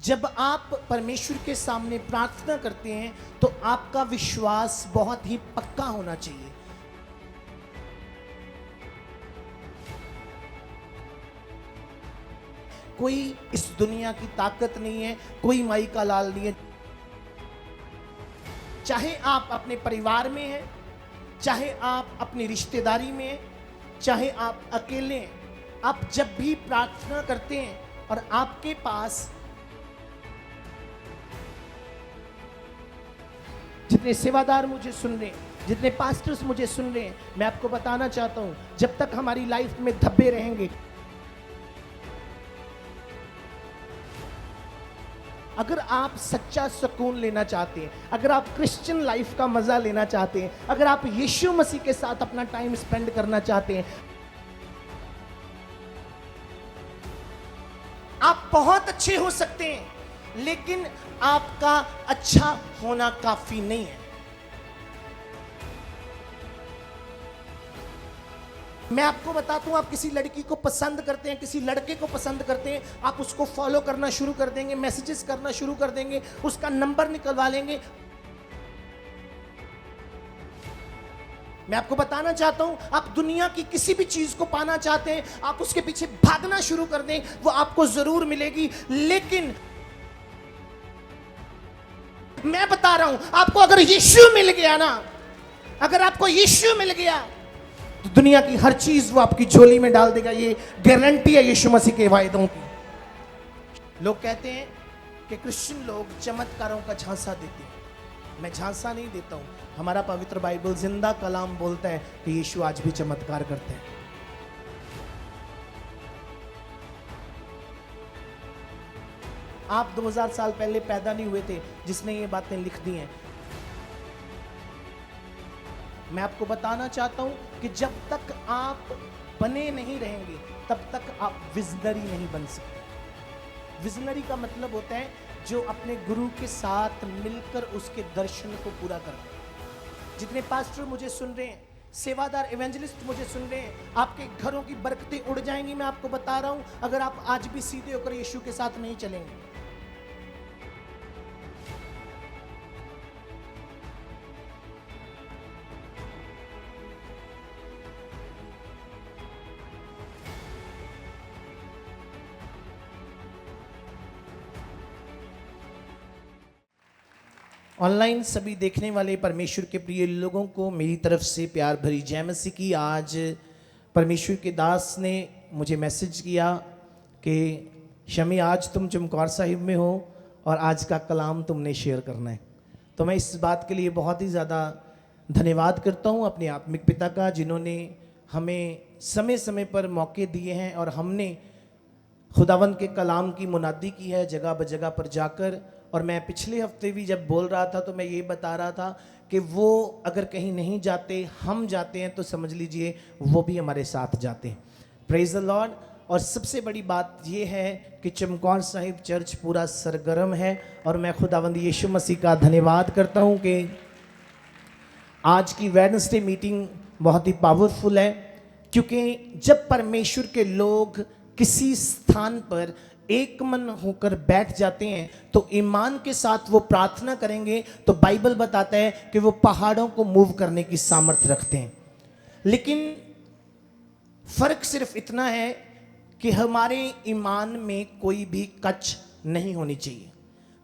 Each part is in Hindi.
जब आप परमेश्वर के सामने प्रार्थना करते हैं तो आपका विश्वास बहुत ही पक्का होना चाहिए। कोई इस दुनिया की ताकत नहीं है, कोई माई का लाल नहीं है। चाहे आप अपने परिवार में हैं, चाहे आप अपनी रिश्तेदारी में हैं, चाहे आप अकेले हैं, आप जब भी प्रार्थना करते हैं और आपके पास जितने सेवादार मुझे सुन रहे हैं, जितने पास्टर्स मुझे सुन रहे हैं, मैं आपको बताना चाहता हूं, जब तक हमारी लाइफ में धब्बे रहेंगे, अगर आप सच्चा सुकून लेना चाहते हैं, अगर आप क्रिश्चियन लाइफ का मजा लेना चाहते हैं, अगर आप यीशु मसीह के साथ अपना टाइम स्पेंड करना चाहते हैं, आप बहुत अच्छे हो सकते हैं, लेकिन आपका अच्छा होना काफी नहीं है। मैं आपको बताता हूं, आप किसी लड़की को पसंद करते हैं, किसी लड़के को पसंद करते हैं, आप उसको फॉलो करना शुरू कर देंगे, मैसेजेस करना शुरू कर देंगे, उसका नंबर निकलवा लेंगे। मैं आपको बताना चाहता हूं, आप दुनिया की किसी भी चीज को पाना चाहते हैं, आप उसके पीछे भागना शुरू कर दें, वो आपको जरूर मिलेगी। लेकिन मैं बता रहा हूं, आपको अगर यीशु मिल गया ना, अगर आपको यीशु मिल गया तो दुनिया की हर चीज वो आपकी झोली में डाल देगा। ये गारंटी है यीशु मसीह के वायदों की। लोग कहते हैं कि क्रिश्चियन लोग चमत्कारों का झांसा देते हैं। मैं झांसा नहीं देता हूं, हमारा पवित्र बाइबल जिंदा कलाम बोलता है कि यीशु आज भी चमत्कार करते हैं। आप 2000 साल पहले पैदा नहीं हुए थे जिसने ये बातें लिख दी हैं। मैं आपको बताना चाहता हूं कि जब तक आप बने नहीं रहेंगे तब तक आप विजनरी नहीं बन सकते। विजनरी का मतलब होता है जो अपने गुरु के साथ मिलकर उसके दर्शन को पूरा करते हैं। जितने पास्टर मुझे सुन रहे हैं, सेवादार एवेंजलिस्ट मुझे सुन रहे हैं, आपके घरों की बरकतें उड़ जाएंगी। मैं आपको बता रहा हूं, अगर आप आज भी सीधे होकर यीशु के साथ नहीं चलेंगे। ऑनलाइन सभी देखने वाले परमेश्वर के प्रिय लोगों को मेरी तरफ से प्यार भरी जय मसीह की। आज परमेश्वर के दास ने मुझे मैसेज किया कि शमी आज तुम चमकौर साहिब में हो और आज का कलाम तुमने शेयर करना है। तो मैं इस बात के लिए बहुत ही ज़्यादा धन्यवाद करता हूँ अपने आत्मिक पिता का, जिन्होंने हमें समय समय पर मौके दिए हैं और हमने खुदावंद के कलाम की मुनादी की है जगह ब जगह पर जाकर। और मैं पिछले हफ्ते भी जब बोल रहा था तो मैं ये बता रहा था कि वो अगर कहीं नहीं जाते, हम जाते हैं, तो समझ लीजिए वो भी हमारे साथ जाते हैं। Praise the Lord. और सबसे बड़ी बात ये है कि चमकौर साहिब चर्च पूरा सरगर्म है और मैं खुदावंद यीशु मसीह का धन्यवाद करता हूँ कि आज की वेडनेसडे मीटिंग बहुत ही पावरफुल है। क्योंकि जब परमेश्वर के लोग किसी स्थान पर एक मन होकर बैठ जाते हैं तो ईमान के साथ वो प्रार्थना करेंगे, तो बाइबल बताता है कि वो पहाड़ों को मूव करने की सामर्थ्य रखते हैं। लेकिन फर्क सिर्फ इतना है कि हमारे ईमान में कोई भी कच नहीं होनी चाहिए।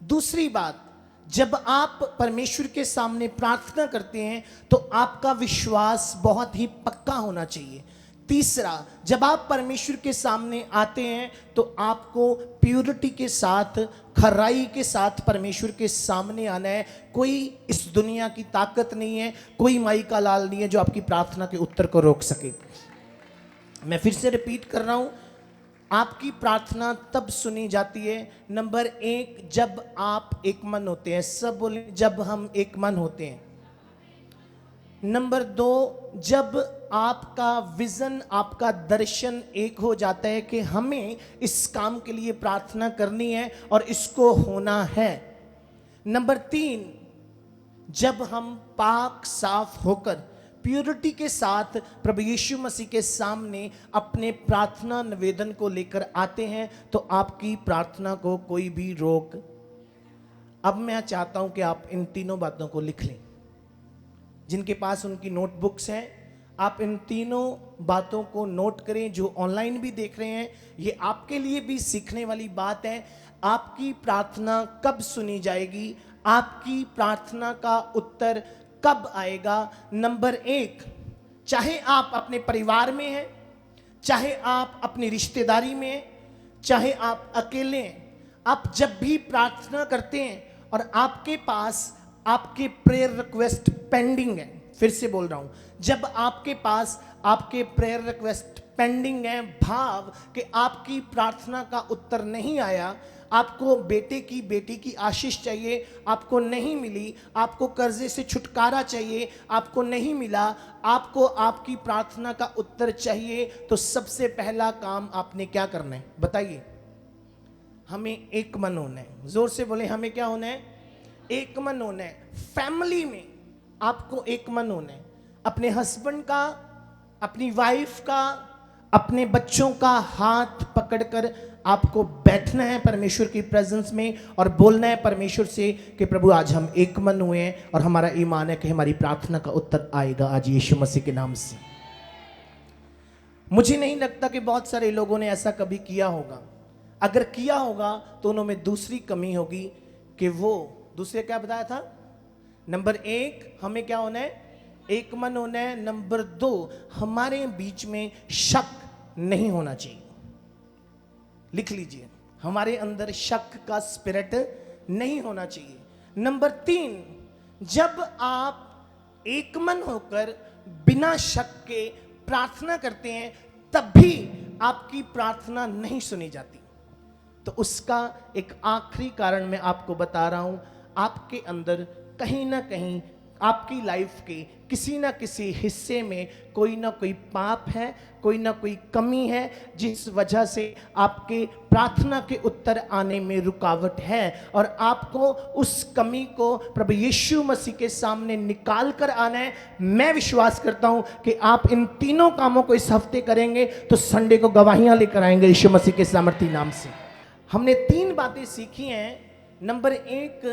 दूसरी बात, जब आप परमेश्वर के सामने प्रार्थना करते हैं तो आपका विश्वास बहुत ही पक्का होना चाहिए। तीसरा, जब आप परमेश्वर के सामने आते हैं तो आपको प्योरिटी के साथ, खराई के साथ परमेश्वर के सामने आना है। कोई इस दुनिया की ताकत नहीं है, कोई माई का लाल नहीं है जो आपकी प्रार्थना के उत्तर को रोक सके। मैं फिर से रिपीट कर रहा हूं, आपकी प्रार्थना तब सुनी जाती है, नंबर 1, जब आप एक मन होते हैं। सब बोले, जब हम एक मन होते हैं। नंबर 2, जब आपका विजन, आपका दर्शन एक हो जाता है कि हमें इस काम के लिए प्रार्थना करनी है और इसको होना है। नंबर 3, जब हम पाक साफ होकर, प्योरिटी के साथ प्रभु यीशु मसीह के सामने अपने प्रार्थना निवेदन को लेकर आते हैं तो आपकी प्रार्थना को कोई भी रोक। अब मैं चाहता हूं कि आप इन तीनों बातों को लिख लें। जिनके पास उनकी नोटबुक्स हैं, आप इन तीनों बातों को नोट करें। जो ऑनलाइन भी देख रहे हैं, ये आपके लिए भी सीखने वाली बात है। आपकी प्रार्थना कब सुनी जाएगी, आपकी प्रार्थना का उत्तर कब आएगा। नंबर 1, चाहे आप अपने परिवार में हैं, चाहे आप अपनी रिश्तेदारी में हैं, चाहे आप अकेले हैं, आप जब भी प्रार्थना करते हैं और आपके पास आपके प्रेयर रिक्वेस्ट पेंडिंग है, फिर से बोल रहा हूं, जब आपके पास आपके प्रेयर रिक्वेस्ट पेंडिंग है, भाव कि आपकी प्रार्थना का उत्तर नहीं आया, आपको बेटी की आशीष चाहिए, आपको नहीं मिली, आपको कर्जे से छुटकारा चाहिए, आपको नहीं मिला, आपको आपकी प्रार्थना का उत्तर चाहिए, तो सबसे पहला काम आपने क्या करना है बताइए। हमें एक मन होना है। जोर से बोले, हमें क्या होना है? एक मन होना है। फैमिली में आपको एक मन होना है। अपने हस्बैंड का, अपनी वाइफ का, अपने बच्चों का हाथ पकड़कर आपको बैठना है परमेश्वर की प्रेजेंस में और बोलना है परमेश्वर से कि प्रभु आज हम एक मन हुए हैं और हमारा ईमान है कि हमारी प्रार्थना का उत्तर आएगा आज यीशु मसीह के नाम से। मुझे नहीं लगता कि बहुत सारे लोगों ने ऐसा कभी किया होगा। अगर किया होगा तो उनमें दूसरी कमी होगी कि वो दूसरे क्या बताया था? नंबर 1, हमें क्या होना है? एक मन होना है। नंबर 2, हमारे बीच में शक नहीं होना चाहिए। लिख लीजिए, हमारे अंदर शक का स्पिरिट नहीं होना चाहिए। नंबर 3, जब आप एक मन होकर बिना शक के प्रार्थना करते हैं तब भी आपकी प्रार्थना नहीं सुनी जाती। तो उसका एक आखिरी कारण मैं आपको बता रहा हूं। आपके अंदर कहीं ना कहीं आपकी लाइफ के किसी ना किसी हिस्से में कोई ना कोई पाप है, कोई ना कोई कमी है, जिस वजह से आपके प्रार्थना के उत्तर आने में रुकावट है और आपको उस कमी को प्रभु यीशु मसीह के सामने निकाल कर आना है। मैं विश्वास करता हूं कि आप इन तीनों कामों को इस हफ्ते करेंगे तो संडे को गवाहियां लेकर आएंगे यीशु मसीह के सामर्थी नाम से। हमने 3 बातें सीखी हैं। नंबर 1,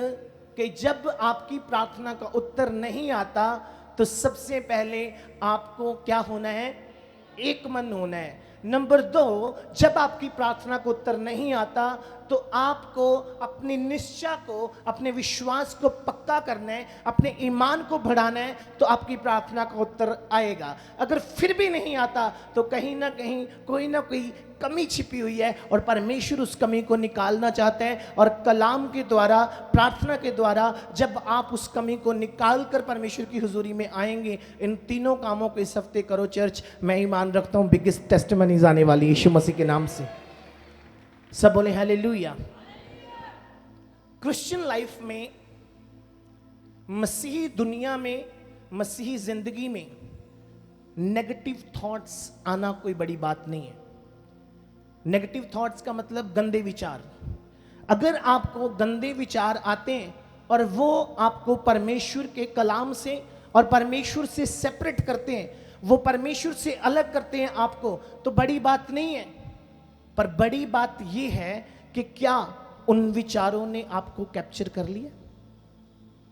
कि जब आपकी प्रार्थना का उत्तर नहीं आता तो सबसे पहले आपको क्या होना है? एक मन होना है। नंबर 2, जब आपकी प्रार्थना को उत्तर नहीं आता तो आपको अपनी निश्चय को, अपने विश्वास को पक्का करना है, अपने ईमान को बढ़ाना है, तो आपकी प्रार्थना का उत्तर आएगा। अगर फिर भी नहीं आता तो कहीं ना कहीं कोई ना कोई कमी छिपी हुई है और परमेश्वर उस कमी को निकालना चाहते हैं। और कलाम के द्वारा, प्रार्थना के द्वारा जब आप उस कमी को निकाल कर परमेश्वर की हुजूरी में आएंगे, इन तीनों कामों को इस हफ्ते करो चर्च। मैं ईमान रखता हूं बिगेस्ट टेस्टिमनीज आने वाली यीशु मसीह के नाम से। सब बोले हालेलुया। क्रिश्चियन लाइफ में, मसीही दुनिया में, मसीही जिंदगी में नेगेटिव थॉट्स आना कोई बड़ी बात नहीं है। नेगेटिव थॉट्स का मतलब गंदे विचार। अगर आपको गंदे विचार आते हैं और वो आपको परमेश्वर के कलाम से और परमेश्वर से सेपरेट करते हैं, वो परमेश्वर से अलग करते हैं आपको, तो बड़ी बात नहीं है। पर बड़ी बात यह है कि क्या उन विचारों ने आपको कैप्चर कर लिया?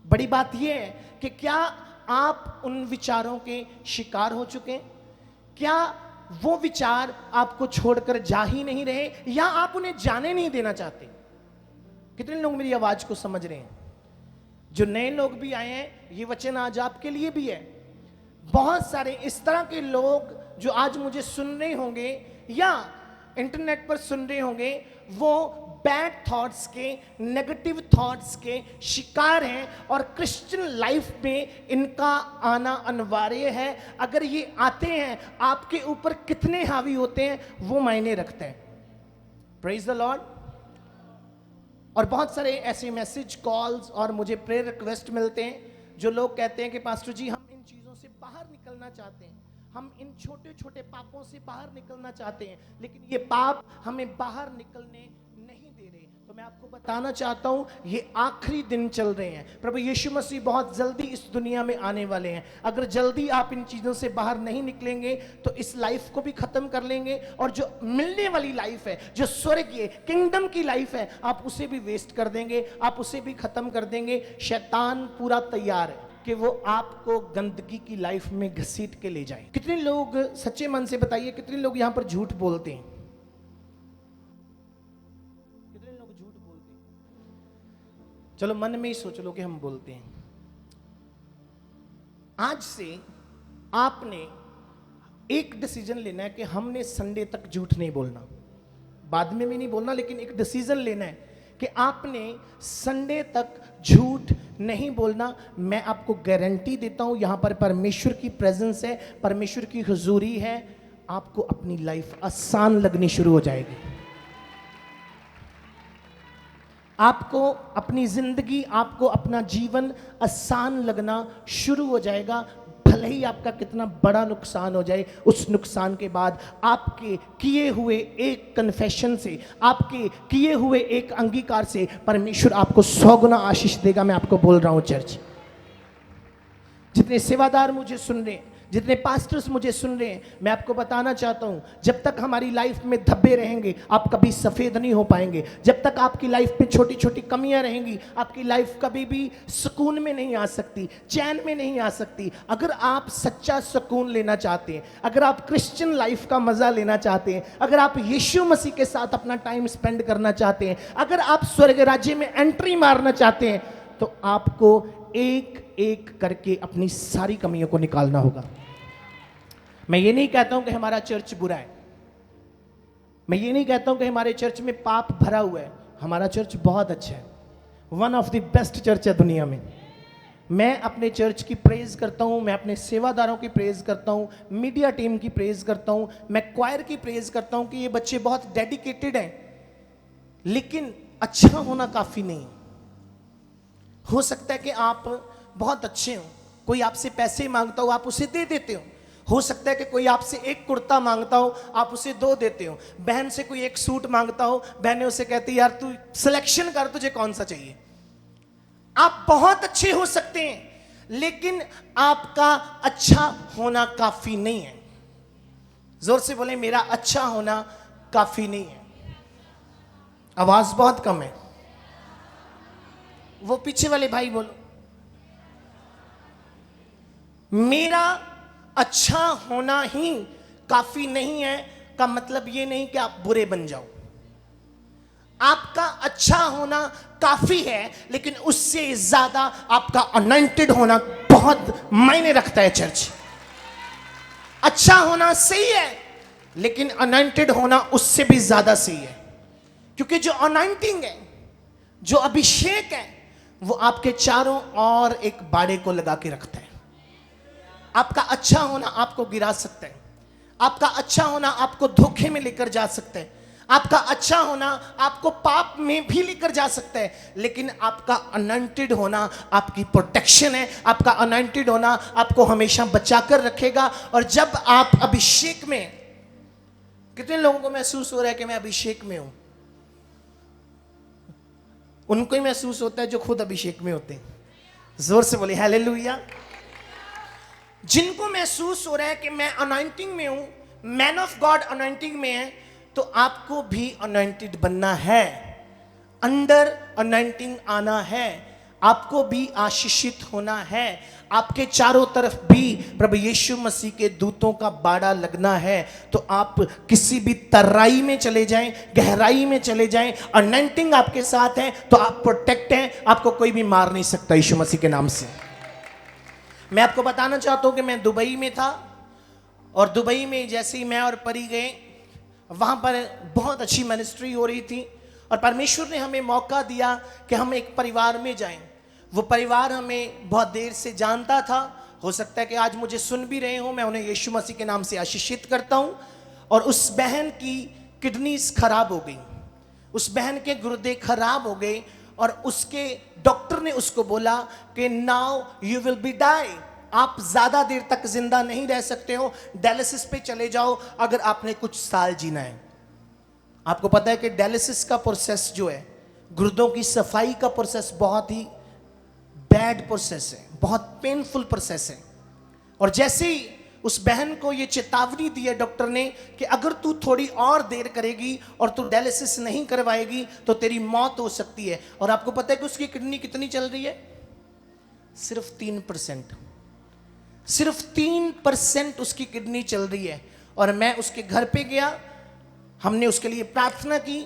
बड़ी बात यह है कि क्या आप उन विचारों के शिकार हो चुके हैं? क्या वो विचार आपको छोड़कर जा ही नहीं रहे, या आप उन्हें जाने नहीं देना चाहते? कितने लोग मेरी आवाज को समझ रहे हैं? जो नए लोग भी आए हैं, ये वचन आज आपके लिए भी है। बहुत सारे इस तरह के लोग जो आज मुझे सुन रहे होंगे या इंटरनेट पर सुन रहे होंगे, वो बैड थॉट्स के, नेगेटिव थॉट्स के शिकार हैं और क्रिश्चियन लाइफ में इनका आना अनिवार्य है। अगर ये आते हैं, आपके ऊपर कितने हावी होते हैं वो मायने रखते हैं। Praise the Lord. और बहुत सारे ऐसे मैसेज, कॉल्स और मुझे प्रेयर रिक्वेस्ट मिलते हैं जो लोग कहते हैं कि पास्टर जी, हम इन चीज़ों से बाहर निकलना चाहते हैं, हम इन छोटे छोटे पापों से बाहर निकलना चाहते हैं, लेकिन ये पाप हमें बाहर निकलने नहीं दे रहे। तो मैं आपको बताना चाहता हूं, ये आखिरी दिन चल रहे हैं। प्रभु यीशु मसीह बहुत जल्दी इस दुनिया में आने वाले हैं। अगर जल्दी आप इन चीज़ों से बाहर नहीं निकलेंगे तो इस लाइफ को भी ख़त्म कर लेंगे, और जो मिलने वाली लाइफ है, जो स्वर्गीय किंगडम की लाइफ है, आप उसे भी वेस्ट कर देंगे, आप उसे भी ख़त्म कर देंगे। शैतान पूरा तैयार है कि वो आपको गंदगी की लाइफ में घसीट के ले जाए। कितने लोग, सच्चे मन से बताइए, कितने लोग यहाँ पर झूठ बोलते हैं? चलो मन में ही सोच लो कि हम बोलते हैं। आज से आपने एक डिसीजन लेना है कि हमने संडे तक झूठ नहीं बोलना। बाद में भी नहीं बोलना, लेकिन एक डिसीजन लेना है कि आपने संडे तक झूठ नहीं बोलना। मैं आपको गारंटी देता हूं, यहां पर परमेश्वर की प्रेजेंस है, परमेश्वर की हुजूरी है, आपको अपनी लाइफ आसान लगनी शुरू हो जाएगी। आपको अपनी जिंदगी, आपको अपना जीवन आसान लगना शुरू हो जाएगा। भले ही आपका कितना बड़ा नुकसान हो जाए, उस नुकसान के बाद आपके किए हुए एक कन्फेशन से, आपके किए हुए एक अंगीकार से परमेश्वर आपको 100 गुना आशीष देगा। मैं आपको बोल रहा हूं चर्च, जितने सेवादार मुझे सुन रहे हैं, जितने पास्टर्स मुझे सुन रहे हैं, मैं आपको बताना चाहता हूं, जब तक हमारी लाइफ में धब्बे रहेंगे आप कभी सफेद नहीं हो पाएंगे। जब तक आपकी लाइफ में छोटी छोटी कमियां रहेंगी, आपकी लाइफ कभी भी सुकून में नहीं आ सकती, चैन में नहीं आ सकती। अगर आप सच्चा सुकून लेना चाहते हैं, अगर आप क्रिश्चियन लाइफ का मजा लेना चाहते हैं, अगर आप यीशु मसीह के साथ अपना टाइम स्पेंड करना चाहते हैं, अगर आप स्वर्ग राज्य में एंट्री मारना चाहते हैं, तो आपको एक एक करके अपनी सारी कमियों को निकालना होगा। मैं ये नहीं कहता हूं कि हमारा चर्च बुरा है, मैं ये नहीं कहता हूं कि हमारे चर्च में पाप भरा हुआ है। हमारा चर्च बहुत अच्छा है, one of the best church है दुनिया में। मैं अपने चर्च की प्रेज करता हूं, मैं अपने सेवादारों की प्रेज करता हूं, मीडिया टीम की प्रेज करता हूं, मैं क्वायर की प्रेज करता हूं कि ये बच्चे बहुत डेडिकेटेड हैं। लेकिन अच्छा होना काफ़ी नहीं। हो सकता है कि आप बहुत अच्छे हो, कोई आपसे पैसे मांगता हो, आप उसे दे देते हो सकता है कि कोई आपसे एक कुर्ता मांगता हो, आप उसे 2 देते हो। बहन से कोई एक सूट मांगता हो, बहनें उसे कहती यार तू सिलेक्शन कर, तुझे कौन सा चाहिए। आप बहुत अच्छे हो सकते हैं, लेकिन आपका अच्छा होना काफी नहीं है। जोर से बोले, मेरा अच्छा होना काफी नहीं है। आवाज बहुत कम है, वो पीछे वाले भाई बोलो। मेरा अच्छा होना ही काफी नहीं है का मतलब ये नहीं कि आप बुरे बन जाओ। आपका अच्छा होना काफी है, लेकिन उससे ज्यादा आपका अनॉइंटेड होना बहुत मायने रखता है चर्च। अच्छा होना सही है, लेकिन अनॉइंटेड होना उससे भी ज्यादा सही है। क्योंकि जो अनॉइंटिंग है, जो अभिषेक है, वो आपके चारों ओर एक बाड़े को लगा के रखता है। आपका अच्छा होना आपको गिरा सकता है, आपका अच्छा होना आपको धोखे में लेकर जा सकता है, आपका अच्छा होना आपको पाप में भी लेकर जा सकता है। लेकिन आपका अनॉइंटेड होना आपकी प्रोटेक्शन है, आपका अनॉइंटेड होना आपको हमेशा बचाकर रखेगा। और जब आप अभिषेक में, कितने लोगों को महसूस हो रहा है कि मैं अभिषेक में हूं? उनको ही महसूस होता है जो खुद अभिषेक में होते हैं। जोर से बोले हालेलुया। जिनको महसूस हो रहा है कि मैं अनॉइंटिंग में हूं, मैन ऑफ गॉड अनॉइंटिंग में है, तो आपको भी अनॉइंटेड बनना है, अंडर अनॉइंटिंग आना है, आपको भी आशीषित होना है, आपके चारों तरफ भी प्रभु यीशु मसीह के दूतों का बाड़ा लगना है। तो आप किसी भी तराई में चले जाएं, गहराई में चले जाएं, अनॉइंटिंग आपके साथ है तो आप प्रोटेक्ट हैं, आपको कोई भी मार नहीं सकता यीशु मसीह के नाम से। मैं आपको बताना चाहता हूं कि मैं दुबई में था, और दुबई में जैसे ही मैं और परी गए, वहाँ पर बहुत अच्छी मिनिस्ट्री हो रही थी, और परमेश्वर ने हमें मौका दिया कि हम एक परिवार में जाएं। वो परिवार हमें बहुत देर से जानता था, हो सकता है कि आज मुझे सुन भी रहे हो। मैं उन्हें यीशु मसीह के नाम से आशीषित करता हूँ। और उस बहन की किडनीज खराब हो गई, उस बहन के गुर्दे खराब हो गए, और उसके डॉक्टर ने उसको बोला कि now you will be die, आप ज्यादा देर तक जिंदा नहीं रह सकते हो, डायलिसिस पे चले जाओ अगर आपने कुछ साल जीना है। आपको पता है कि डायलिसिस का प्रोसेस जो है गुर्दों की सफाई का प्रोसेस बहुत ही बैड प्रोसेस है, बहुत पेनफुल प्रोसेस है। और जैसे ही उस बहन को ये चेतावनी दी है डॉक्टर ने कि अगर तू थोड़ी और देर करेगी और तू डायलिसिस नहीं करवाएगी तो तेरी मौत हो सकती है। और आपको पता है कि उसकी किडनी कितनी चल रही है? सिर्फ 3%। सिर्फ 3% उसकी किडनी चल रही है। और मैं उसके घर पे गया, हमने उसके लिए प्रार्थना की।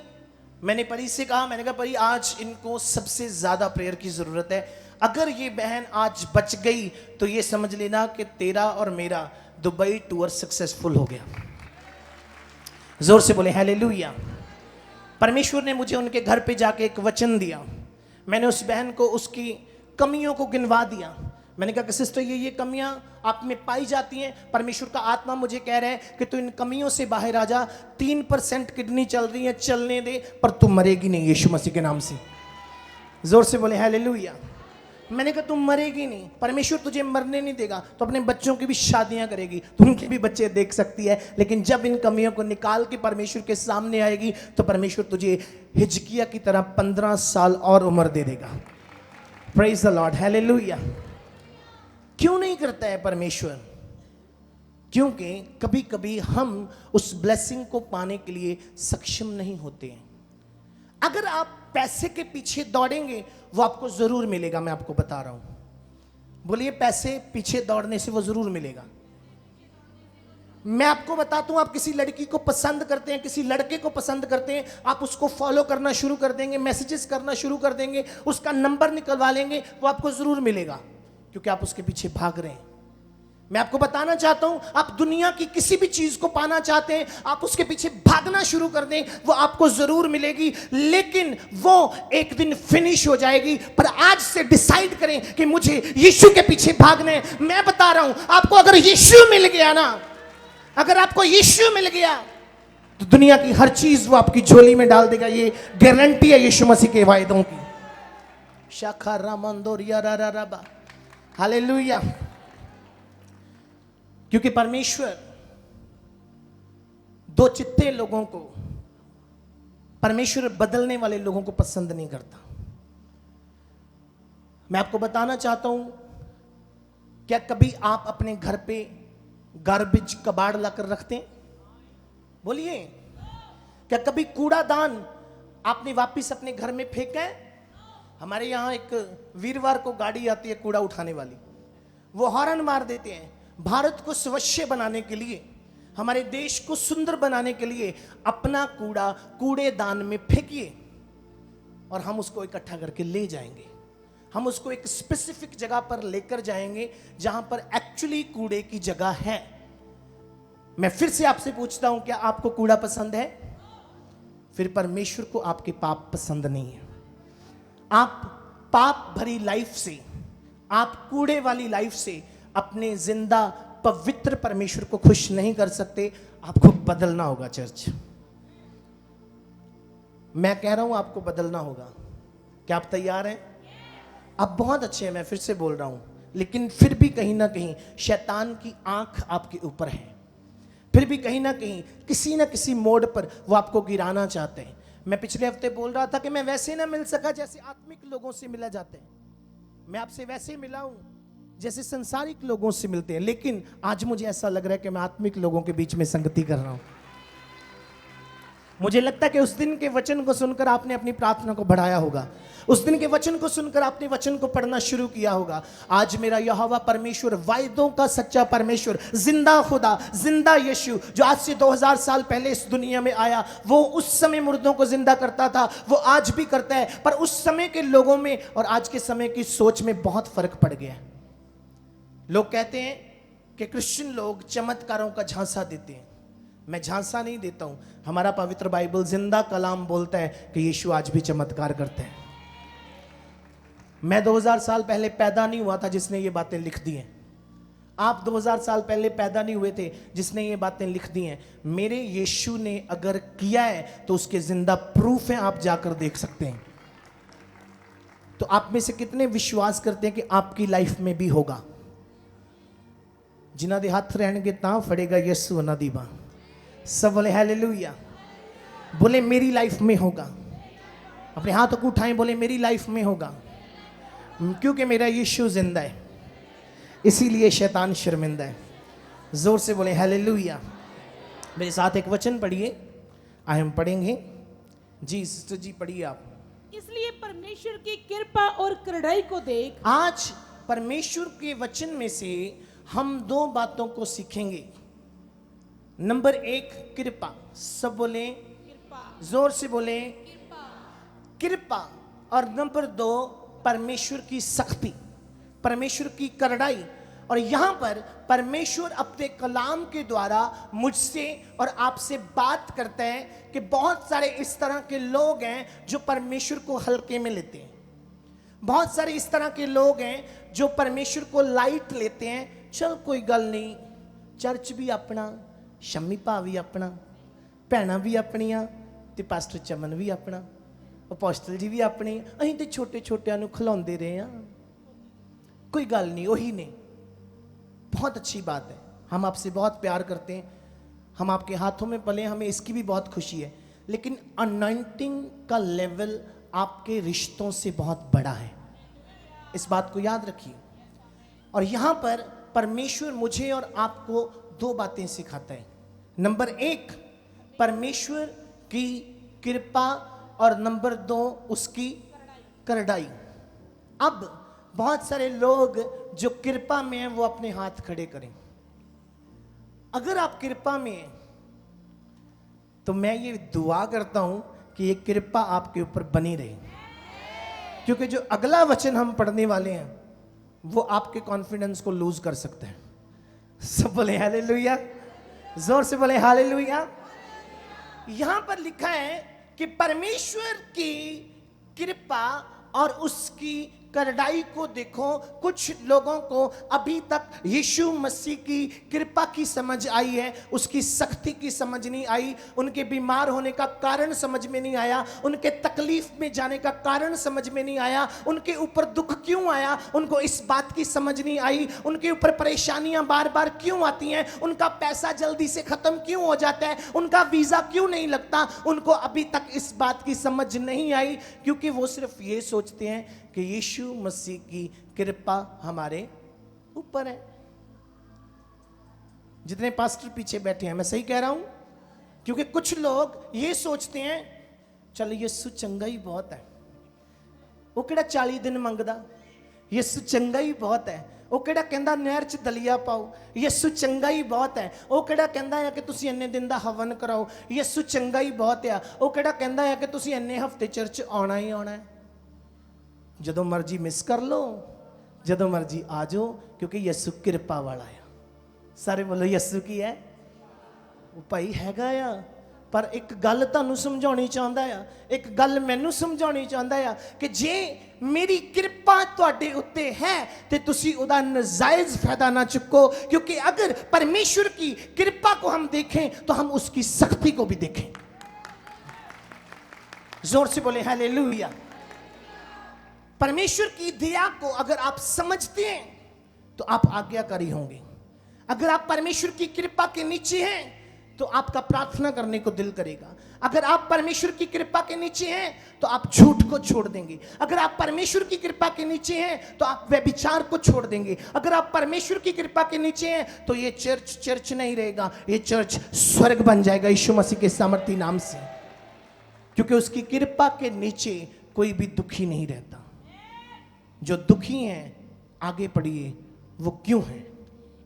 मैंने परी से कहा, मैंने कहा परी आज इनको सबसे ज्यादा प्रेयर की जरूरत है। अगर ये बहन आज बच गई तो ये समझ लेना कि तेरा और मेरा दुबई टूर सक्सेसफुल हो गया। जोर से बोले हालेलुया। परमेश्वर ने मुझे उनके घर पे जाके एक वचन दिया। मैंने उस बहन को उसकी कमियों को गिनवा दिया। मैंने कहा कि सिस्टर ये कमियां आप में पाई जाती हैं। परमेश्वर का आत्मा मुझे कह रहा है कि तू इन कमियों से बाहर आ जा। 3% किडनी चल रही है, चलने दे, पर तू मरेगी नहीं यीशु मसीह के नाम से। जोर से बोले हालेलुया। मैंने कहा तुम मरेगी नहीं, परमेश्वर तुझे मरने नहीं देगा, तो अपने बच्चों की भी शादियां करेगी, तुम उनके भी बच्चे देख सकती है। लेकिन जब इन कमियों को निकाल के परमेश्वर के सामने आएगी तो परमेश्वर तुझे हिजकिया की तरह 15 साल और उम्र दे देगा। Praise the Lord, hallelujah. क्यों नहीं करता है परमेश्वर? क्योंकि कभी कभी हम उस ब्लेसिंग को पाने के लिए सक्षम नहीं होते हैं। अगर आप पैसे के पीछे दौड़ेंगे वो आपको जरूर मिलेगा, मैं आपको बता रहा हूं। बोलिए पैसे पीछे दौड़ने से वो जरूर मिलेगा। मैं आपको बताता हूं, आप किसी लड़की को पसंद करते हैं, किसी लड़के को पसंद करते हैं, आप उसको फॉलो करना शुरू कर देंगे, मैसेजेस करना शुरू कर देंगे, उसका नंबर निकलवा लेंगे, वो आपको जरूर मिलेगा क्योंकि आप उसके पीछे भाग रहे हैं। मैं आपको बताना चाहता हूं, आप दुनिया की किसी भी चीज को पाना चाहते हैं, आप उसके पीछे भागना शुरू कर दें, वो आपको जरूर मिलेगी, लेकिन वो एक दिन फिनिश हो जाएगी। पर आज से डिसाइड करें कि मुझे यीशु के पीछे भागना है। मैं बता रहा हूं आपको, अगर यीशु मिल गया ना, अगर आपको यीशु मिल गया तो दुनिया की हर चीज वो आपकी झोली में डाल देगा। ये गारंटी है यीशु मसीह के वायदों की। शाखा रामंदोरिया रा रा रा, हालेलुया। क्योंकि परमेश्वर दो चित्ते लोगों को, परमेश्वर बदलने वाले लोगों को पसंद नहीं करता। मैं आपको बताना चाहता हूं, क्या कभी आप अपने घर पे गार्बेज कबाड़ लाकर रखते हैं? बोलिए, क्या कभी कूड़ादान आपने वापस अपने घर में फेंका है? हमारे यहां एक वीरवार को गाड़ी आती है कूड़ा उठाने वाली, वो हॉर्न मार देते हैं। भारत को स्वच्छ बनाने के लिए, हमारे देश को सुंदर बनाने के लिए अपना कूड़ा कूड़ेदान में फेंकिए और हम उसको इकट्ठा करके ले जाएंगे। हम उसको एक स्पेसिफिक जगह पर लेकर जाएंगे जहां पर एक्चुअली कूड़े की जगह है। मैं फिर से आपसे पूछता हूं, क्या आपको कूड़ा पसंद है? फिर परमेश्वर को आपके पाप पसंद नहीं है। आप पाप भरी लाइफ से, आप कूड़े वाली लाइफ से अपने जिंदा पवित्र परमेश्वर को खुश नहीं कर सकते। आपको बदलना होगा चर्च। मैं कह रहा हूं आपको बदलना होगा। क्या आप तैयार हैं? आप बहुत अच्छे हैं, मैं फिर से बोल रहा हूं, लेकिन फिर भी कहीं ना कहीं शैतान की आंख आपके ऊपर है। फिर भी कहीं ना कहीं किसी ना किसी मोड़ पर वो आपको गिराना चाहते हैं। मैं पिछले हफ्ते बोल रहा था कि मैं वैसे ना मिल सका जैसे आत्मिक लोगों से मिला जाते हैं। मैं आपसे वैसे मिला हूं जैसे संसारिक लोगों से मिलते हैं, लेकिन आज मुझे ऐसा लग रहा है कि मैं आत्मिक लोगों के बीच में संगति कर रहा हूं। मुझे लगता है कि उस दिन के वचन को सुनकर आपने अपनी प्रार्थना को बढ़ाया होगा। उस दिन के वचन को सुनकर आपने वचन को पढ़ना शुरू किया होगा। आज मेरा यहोवा परमेश्वर, वायदों का सच्चा परमेश्वर, जिंदा खुदा, जिंदा यीशु, जो आज से 2000 साल पहले इस दुनिया में आया, वो उस समय मुर्दों को जिंदा करता था, वो आज भी करता है। पर उस समय के लोगों में और आज के समय की सोच में बहुत फर्क पड़ गया है। लोग कहते हैं कि क्रिश्चियन लोग चमत्कारों का झांसा देते हैं। मैं झांसा नहीं देता हूं। हमारा पवित्र बाइबल जिंदा कलाम बोलता है कि यीशु आज भी चमत्कार करते हैं। मैं 2000 साल पहले पैदा नहीं हुआ था जिसने ये बातें लिख दी हैं। आप 2000 साल पहले पैदा नहीं हुए थे जिसने ये बातें लिख दी हैं। मेरे यीशु ने अगर किया है तो उसके जिंदा प्रूफ हैं, आप जाकर देख सकते हैं। तो आप में से कितने विश्वास करते हैं कि आपकी लाइफ में भी होगा? जिन्हां दे हथ रहणगे तां फड़ेगा यीशु उन्हां दी बांह। सब बोले हालेलुया। बोले मेरी लाइफ में होगा। अपने हाथों को उठाएं, बोले मेरी लाइफ में होगा, क्योंकि मेरा यीशु जिंदा है, इसीलिए शैतान शर्मिंदा है। जोर से बोले हालेलुया। मेरे साथ एक वचन पढ़िए, आए हम पढ़ेंगे। जी सिस्टर जी पढ़िए आप। इसलिए परमेश्वर की कृपा और करुणाई को देख। आज परमेश्वर के वचन में से हम दो बातों को सीखेंगे। नंबर एक कृपा, सब बोले कृपा, जोर से बोले कृपा, कृपा। और नंबर दो परमेश्वर की सख्ती, परमेश्वर की करुणाई। और यहां पर परमेश्वर अपने कलाम के द्वारा मुझसे और आपसे बात करते हैं कि बहुत सारे इस तरह के लोग हैं जो परमेश्वर को हल्के में लेते हैं। बहुत सारे इस तरह के लोग हैं जो परमेश्वर को लाइट लेते हैं। चल कोई गल नहीं, चर्च भी अपना, शम्मी भा भी अपना, भैणा भी अपनियां ते पास्टर चमन भी अपना, अपोस्टल जी भी अपने, अहीं ते छोटे छोटिਆਂ ਨੂੰ खिलाਉਂਦੇ रहे हैं। कोई गल नहीं, वही ने, बहुत अच्छी बात है। हम आपसे बहुत प्यार करते हैं, हम आपके हाथों में पले, हमें इसकी भी बहुत खुशी है। लेकिन अनॉइंटिंग का लेवल आपके रिश्तों से बहुत बड़ा है, इस बात को याद रखिए। और यहाँ पर परमेश्वर मुझे और आपको दो बातें सिखाता है। नंबर एक परमेश्वर की कृपा और नंबर दो उसकी करुणाई। अब बहुत सारे लोग जो कृपा में हैं वो अपने हाथ खड़े करें। अगर आप कृपा में हैं तो मैं ये दुआ करता हूं कि ये कृपा आपके ऊपर बनी रहे, क्योंकि जो अगला वचन हम पढ़ने वाले हैं वो आपके कॉन्फिडेंस को लूज कर सकते हैं। सब बोले हालेलुया, जोर से बोले हालेलुया। यहां पर लिखा है कि परमेश्वर की कृपा और उसकी करुणाई को देखो। कुछ लोगों को अभी तक यीशु मसीह की कृपा की समझ आई है, उसकी सख्ती की समझ नहीं आई। उनके बीमार होने का कारण समझ में नहीं आया, उनके तकलीफ में जाने का कारण समझ में नहीं आया, उनके ऊपर दुख क्यों आया उनको इस बात की समझ नहीं आई, उनके ऊपर परेशानियां बार बार क्यों आती हैं, उनका पैसा जल्दी से खत्म क्यों हो जाता है, उनका वीजा क्यों नहीं लगता, उनको अभी तक इस बात की समझ नहीं आई। क्योंकि वो सिर्फ ये सोचते हैं कि यीशु मसीह की कृपा हमारे ऊपर है। जितने पास्टर पीछे बैठे हैं, मैं सही कह रहा हूं? क्योंकि कुछ लोग ये सोचते हैं चल यीशु चंगा ही बहुत है, वो केड़ा 40 दिन मंगदा, यीशु चंगा ही बहुत है, वो केड़ा कहंदा नहर च दलिया पाओ, यीशु चंगा ही बहुत है, वो केड़ा कहंदा है कि तुसी इन्ने दिन दा हवन कराओ, यीशु चंगा ही बहुत है, वो केड़ा कहंदा है कि तुसी इन्ने हफ्ते चर्च आना ही आना है। जदों मर्जी मिस कर लो, जदों मर्जी आ जाओ, क्योंकि यीशु कृपा वाला है। सारे बोलो यीशु की है, वो भाई हैगा आ। पर एक गल तुहानू समझाउणी चाहुंदा आ, एक गल मैनू समझाउणी चाहुंदा आ कि जे मेरी कृपा तुहाडे उत्ते है ते तुसी उहदा नजायज फायदा ना चुको। क्योंकि अगर परमेश्वर की कृपा को हम देखें तो हम उसकी सख्ती को भी देखें। जोर से बोले हालेलुया। परमेश्वर की दया को अगर आप समझते हैं तो आप आज्ञाकारी होंगे। अगर आप परमेश्वर की कृपा के नीचे हैं तो आपका प्रार्थना करने को दिल करेगा। अगर आप परमेश्वर की कृपा के नीचे हैं तो आप झूठ को छोड़ देंगे। अगर आप परमेश्वर की कृपा के नीचे हैं तो आप व्यभिचार को छोड़ देंगे। अगर आप परमेश्वर की कृपा के नीचे हैं तो ये चर्च नहीं रहेगा, ये चर्च स्वर्ग बन जाएगा यीशु मसीह के सामर्थी नाम से। क्योंकि उसकी कृपा के नीचे कोई भी दुखी नहीं रहता। जो दुखी हैं आगे पढ़िए वो क्यों हैं?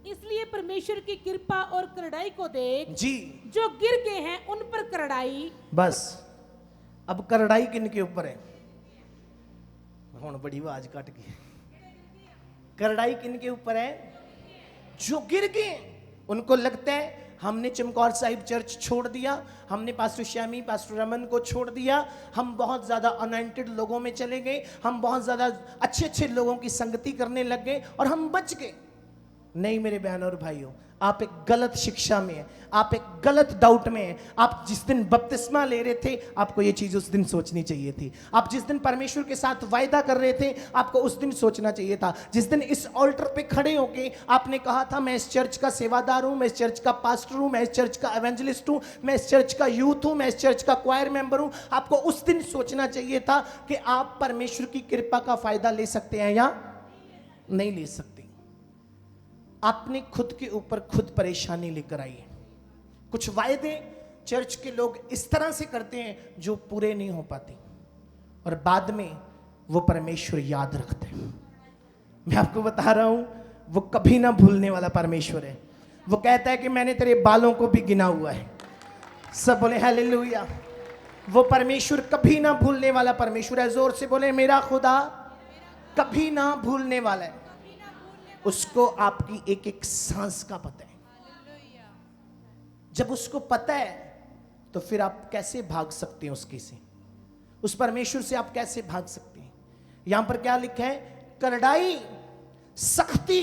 इसलिए परमेश्वर की कृपा और करुणाई को देख जी, जो गिर गए हैं उन पर करुणाई। बस अब करुणाई किन के ऊपर है? हुण बड़ी आवाज कट गई। करुणाई किन के ऊपर है? जो गिर गए। उनको लगता है हमने चमकौर साहिब चर्च छोड़ दिया, हमने पास्टर श्यामी पास्टर रमन को छोड़ दिया, हम बहुत ज़्यादा अनॉइंटेड लोगों में चले गए, हम बहुत ज़्यादा अच्छे अच्छे लोगों की संगति करने लग गए और हम बच गए। नहीं मेरे बहनों और भाइयों, आप एक गलत शिक्षा में हैं, आप एक गलत डाउट में हैं। आप जिस दिन बपतिस्मा ले रहे थे, आपको ये चीज उस दिन सोचनी चाहिए थी। आप जिस दिन परमेश्वर के साथ वायदा कर रहे थे, आपको उस दिन सोचना चाहिए था। जिस दिन इस ऑल्टर पे खड़े होके आपने कहा था, मैं इस चर्च का सेवादार हूं, मैं इस चर्च का पास्टर हूं, मैं इस चर्च का एवेंजलिस्ट हूं, मैं इस चर्च का यूथ हूं, मैं इस चर्च का क्वायर मेंबर हूं, आपको उस दिन सोचना चाहिए था कि आप परमेश्वर की कृपा का फायदा ले सकते हैं या नहीं ले सकते। आपने खुद के ऊपर खुद परेशानी लेकर आई है। कुछ वायदे चर्च के लोग इस तरह से करते हैं जो पूरे नहीं हो पाते, और बाद में वो परमेश्वर याद रखते हैं। मैं आपको बता रहा हूं, वो कभी ना भूलने वाला परमेश्वर है। वो कहता है कि मैंने तेरे बालों को भी गिना हुआ है। सब बोले हालेलुया। वो परमेश्वर कभी ना भूलने वाला परमेश्वर है। जोर से बोले, मेरा खुदा कभी ना भूलने वाला है। उसको आपकी एक एक सांस का पता है। जब उसको पता है तो फिर आप कैसे भाग सकते हैं उसके से, उस परमेश्वर से आप कैसे भाग सकते हैं। यहां पर क्या लिखा है? करड़ाई सख्ती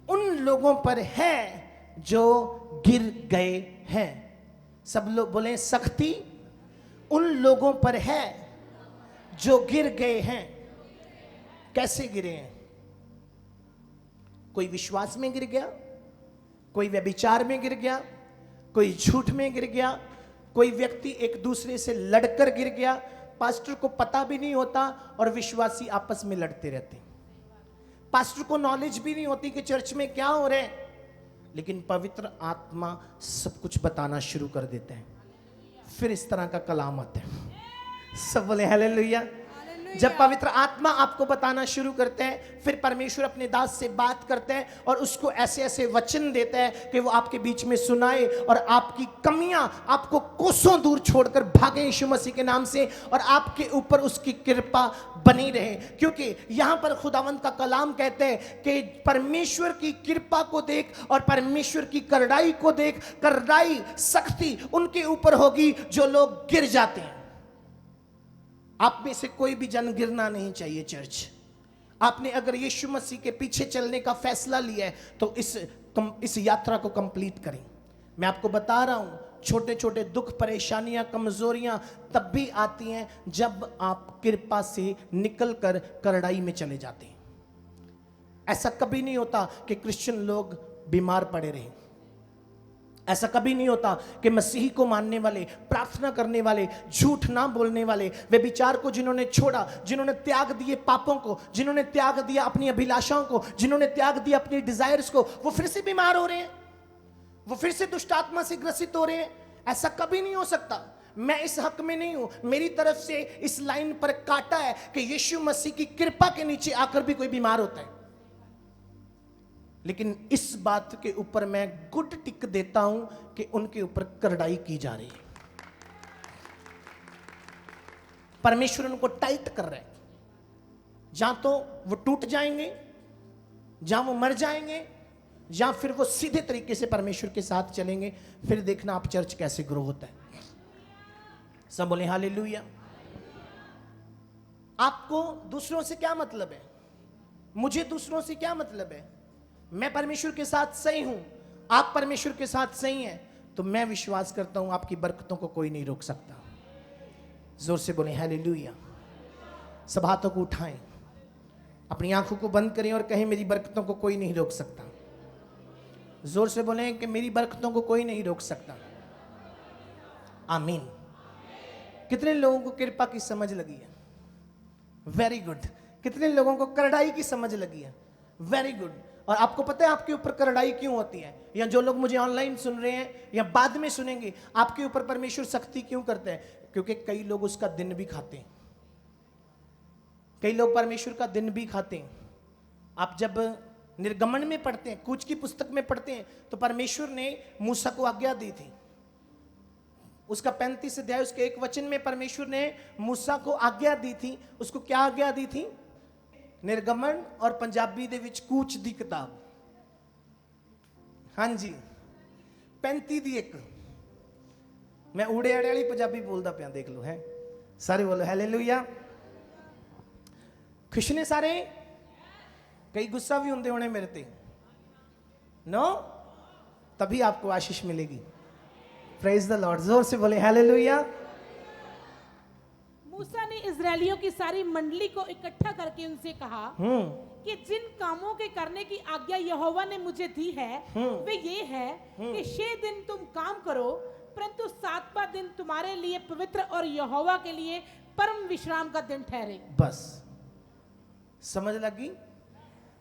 उन लोगों पर है जो गिर गए हैं। सब लोग बोले, सख्ती उन लोगों पर है जो गिर गए हैं। कैसे गिरे हैं? कोई विश्वास में गिर गया, कोई व्यभिचार में गिर गया, कोई झूठ में गिर गया, कोई व्यक्ति एक दूसरे से लड़कर गिर गया, पास्टर को पता भी नहीं होता और विश्वासी आपस में लड़ते रहते हैं। पास्टर को नॉलेज भी नहीं होती कि चर्च में क्या हो रहा है, लेकिन पवित्र आत्मा सब कुछ बताना शुरू कर देते हैं। फिर इस तरह का कलाम आता है। सब बोले हालेलुया। जब पवित्र आत्मा आपको बताना शुरू करते हैं, फिर परमेश्वर अपने दास से बात करते हैं और उसको ऐसे ऐसे वचन देता है कि वो आपके बीच में सुनाए और आपकी कमियां आपको कोसों दूर छोड़कर भागे यीशु मसीह के नाम से, और आपके ऊपर उसकी कृपा बनी रहे। क्योंकि यहां पर खुदावंद का कलाम कहते हैं कि परमेश्वर की कृपा को देख और परमेश्वर की करड़ाई को देख। करड़ाई सख्ती उनके ऊपर होगी जो लोग गिर जाते हैं। आप में से कोई भी जन गिरना नहीं चाहिए। चर्च, आपने अगर यीशु मसीह के पीछे चलने का फैसला लिया है तो इस यात्रा को कंप्लीट करें। मैं आपको बता रहा हूं, छोटे छोटे दुख, परेशानियां, कमजोरियां तब भी आती हैं जब आप कृपा से निकलकर करड़ाई में चले जाते हैं। ऐसा कभी नहीं होता कि क्रिश्चियन लोग बीमार पड़े रहें। ऐसा कभी नहीं होता कि मसीही को मानने वाले, प्रार्थना करने वाले, झूठ ना बोलने वाले, वे विचार को जिन्होंने छोड़ा, जिन्होंने त्याग दिए पापों को, जिन्होंने त्याग दिया अपनी अभिलाषाओं को, जिन्होंने त्याग दिया अपनी डिजायर्स को, वो फिर से बीमार हो रहे हैं, वो फिर से दुष्ट आत्मा से ग्रसित हो रहे हैं। ऐसा कभी नहीं हो सकता। मैं इस हक में नहीं हूं। मेरी तरफ से इस लाइन पर काटा है कि यीशु मसीह की कृपा के नीचे आकर भी कोई बीमार होता है, लेकिन इस बात के ऊपर मैं गुड टिक देता हूं कि उनके ऊपर करड़ाई की जा रही है। परमेश्वर उनको टाइट कर रहा है। जहां तो वो टूट जाएंगे, जहां वो मर जाएंगे, या फिर वो सीधे तरीके से परमेश्वर के साथ चलेंगे। फिर देखना आप चर्च कैसे ग्रो होता है। सब बोले हालेलुया। आपको दूसरों से क्या मतलब है? मुझे दूसरों से क्या मतलब है? मैं परमेश्वर के साथ सही हूं, आप परमेश्वर के साथ सही हैं, तो मैं विश्वास करता हूं आपकी बरकतों को कोई नहीं रोक सकता। जोर से बोले हालेलुया। सब हाथों को उठाएं, अपनी आंखों को बंद करें और कहें, मेरी बरकतों को कोई नहीं रोक सकता। जोर से बोलें कि मेरी बरकतों को कोई नहीं रोक सकता। आमीन। कितने लोगों को कृपा की समझ लगी है? Very good. कितने लोगों को करड़ाई की समझ लगी है? Very good. और आपको पता है आपके ऊपर करड़ाई क्यों होती है? या जो लोग मुझे ऑनलाइन सुन रहे हैं या बाद में सुनेंगे, आपके ऊपर परमेश्वर सख्ती क्यों करते हैं? क्योंकि कई लोग उसका दिन भी खाते हैं। कई लोग परमेश्वर का दिन भी खाते हैं। आप जब निर्गमन में पढ़ते हैं, कूच की पुस्तक में पढ़ते हैं, तो परमेश्वर ने मूसा को आज्ञा दी थी। उसका 35 अध्याय उसके 1 वचन में परमेश्वर ने मूसा को आज्ञा दी थी। उसको क्या आज्ञा दी थी? निर्गमन और पंजाबी दे विच कूच दी किताब। हाँ जी, 35 दी 1। मैं उड़े अड़े वाली पंजाबी बोलता पिया, देख लो है। सारे बोलो हालेलुया। खुश ने सारे? कई गुस्सा भी होंगे होने मेरे ते। नो तभी आपको आशीष मिलेगी। प्रेज द लॉर्ड, जोर से बोले हालेलुया। मूसा ने इजरायलियों की सारी मंडली को इकट्ठा करके उनसे कहा कि जिन कामों के करने की आज्ञा यहोवा ने मुझे दी है वे ये है कि 6 दिन तुम काम करो, परंतु 7वां दिन तुम्हारे लिए पवित्र और यहोवा के लिए परम विश्राम का दिन ठहरे। बस समझ लगी?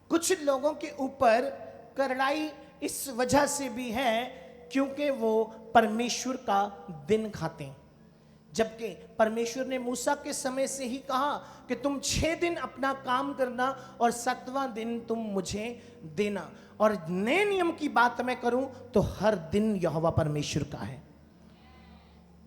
कुछ लोगों के ऊपर कड़ाई इस वजह से भी है क्योंकि वो परमेश्वर का दिन खाते हैं, जबकि परमेश्वर ने मूसा के समय से ही कहा कि तुम 6 दिन अपना काम करना और 7वां दिन तुम मुझे देना। और नए नियम की बात मैं करूं तो हर दिन यहोवा परमेश्वर का है।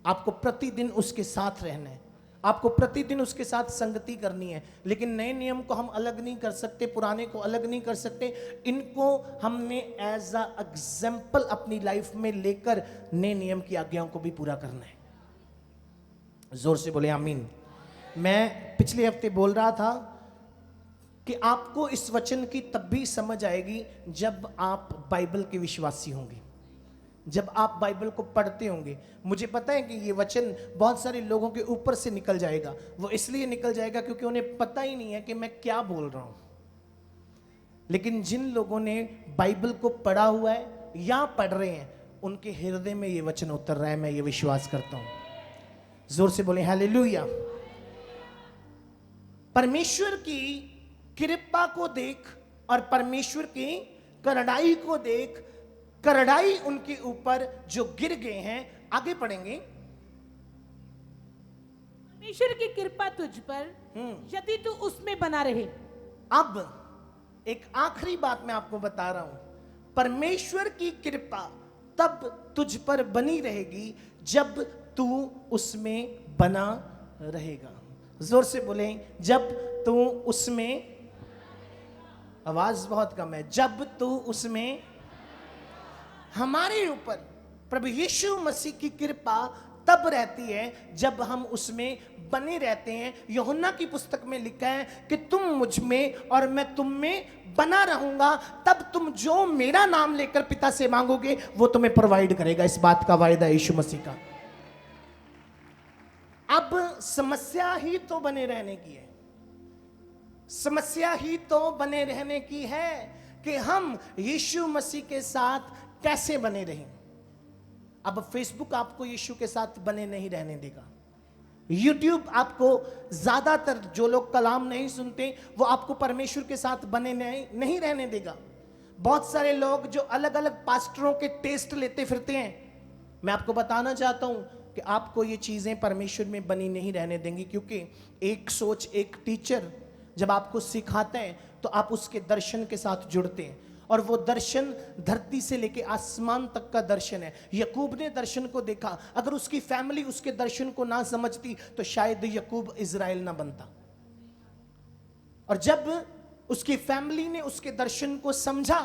आपको प्रतिदिन उसके साथ रहना है, आपको प्रतिदिन उसके साथ संगति करनी है। लेकिन नए नियम को हम अलग नहीं कर सकते, पुराने को अलग नहीं कर सकते। इनको हमने एज अ एग्जाम्पल अपनी लाइफ में लेकर नए नियम की आज्ञाओं को भी पूरा करना है। जोर से बोले आमीन। मैं पिछले हफ्ते बोल रहा था कि आपको इस वचन की तब भी समझ आएगी जब आप बाइबल के विश्वासी होंगे, जब आप बाइबल को पढ़ते होंगे। मुझे पता है कि ये वचन बहुत सारे लोगों के ऊपर से निकल जाएगा। वो इसलिए निकल जाएगा क्योंकि उन्हें पता ही नहीं है कि मैं क्या बोल रहा हूं। लेकिन जिन लोगों ने बाइबल को पढ़ा हुआ है या पढ़ रहे हैं, उनके हृदय में ये वचन उतर रहा है, मैं ये विश्वास करता हूं। जोर से बोले हालेलुया। परमेश्वर की कृपा को देख और परमेश्वर की करड़ाई को देख, करड़ाई उनके ऊपर जो गिर गए हैं। आगे पढ़ेंगे। परमेश्वर की कृपा तुझ पर यदि तू उसमें बना रहे। अब एक आखिरी बात मैं आपको बता रहा हूं, परमेश्वर की कृपा तब तुझ पर बनी रहेगी जब तू उसमें बना रहेगा। जोर से बोले, जब तू उसमें, आवाज बहुत कम है, जब तू उसमें। हमारे ऊपर प्रभु यीशु मसीह की कृपा तब रहती है जब हम उसमें बने रहते हैं। यूहन्ना की पुस्तक में लिखा है कि तुम मुझ में और मैं तुम में बना रहूंगा, तब तुम जो मेरा नाम लेकर पिता से मांगोगे वो तुम्हें प्रोवाइड करेगा। इस बात का वायदा यीशु मसीह का। अब समस्या ही तो बने रहने की है, समस्या ही तो बने रहने की है कि हम यीशु मसीह के साथ कैसे बने रहें। अब फेसबुक आपको यीशु के साथ बने नहीं रहने देगा। यूट्यूब आपको, ज्यादातर जो लोग कलाम नहीं सुनते वो आपको परमेश्वर के साथ बने नहीं रहने देगा। बहुत सारे लोग जो अलग अलग पास्टरों के टेस्ट लेते फिरते हैं, मैं आपको बताना चाहता हूं कि आपको ये चीजें परमेश्वर में बनी नहीं रहने देंगी। क्योंकि एक सोच, एक टीचर जब आपको सिखाते हैं तो आप उसके दर्शन के साथ जुड़ते हैं, और वो दर्शन धरती से लेके आसमान तक का दर्शन है। यकूब ने दर्शन को देखा, अगर उसकी फैमिली उसके दर्शन को ना समझती तो शायद यकूब इजराइल ना बनता। और जब उसकी फैमिली ने उसके दर्शन को समझा,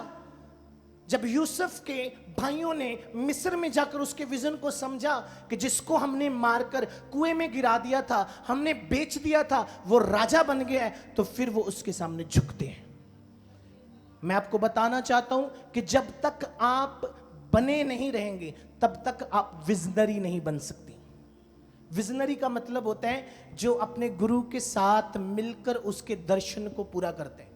जब यूसुफ के भाइयों ने मिस्र में जाकर उसके विजन को समझा कि जिसको हमने मारकर कुएं में गिरा दिया था, हमने बेच दिया था, वो राजा बन गया है, तो फिर वो उसके सामने झुकते हैं। मैं आपको बताना चाहता हूं कि जब तक आप बने नहीं रहेंगे तब तक आप विजनरी नहीं बन सकते। विजनरी का मतलब होता है जो अपने गुरु के साथ मिलकर उसके दर्शन को पूरा करते हैं।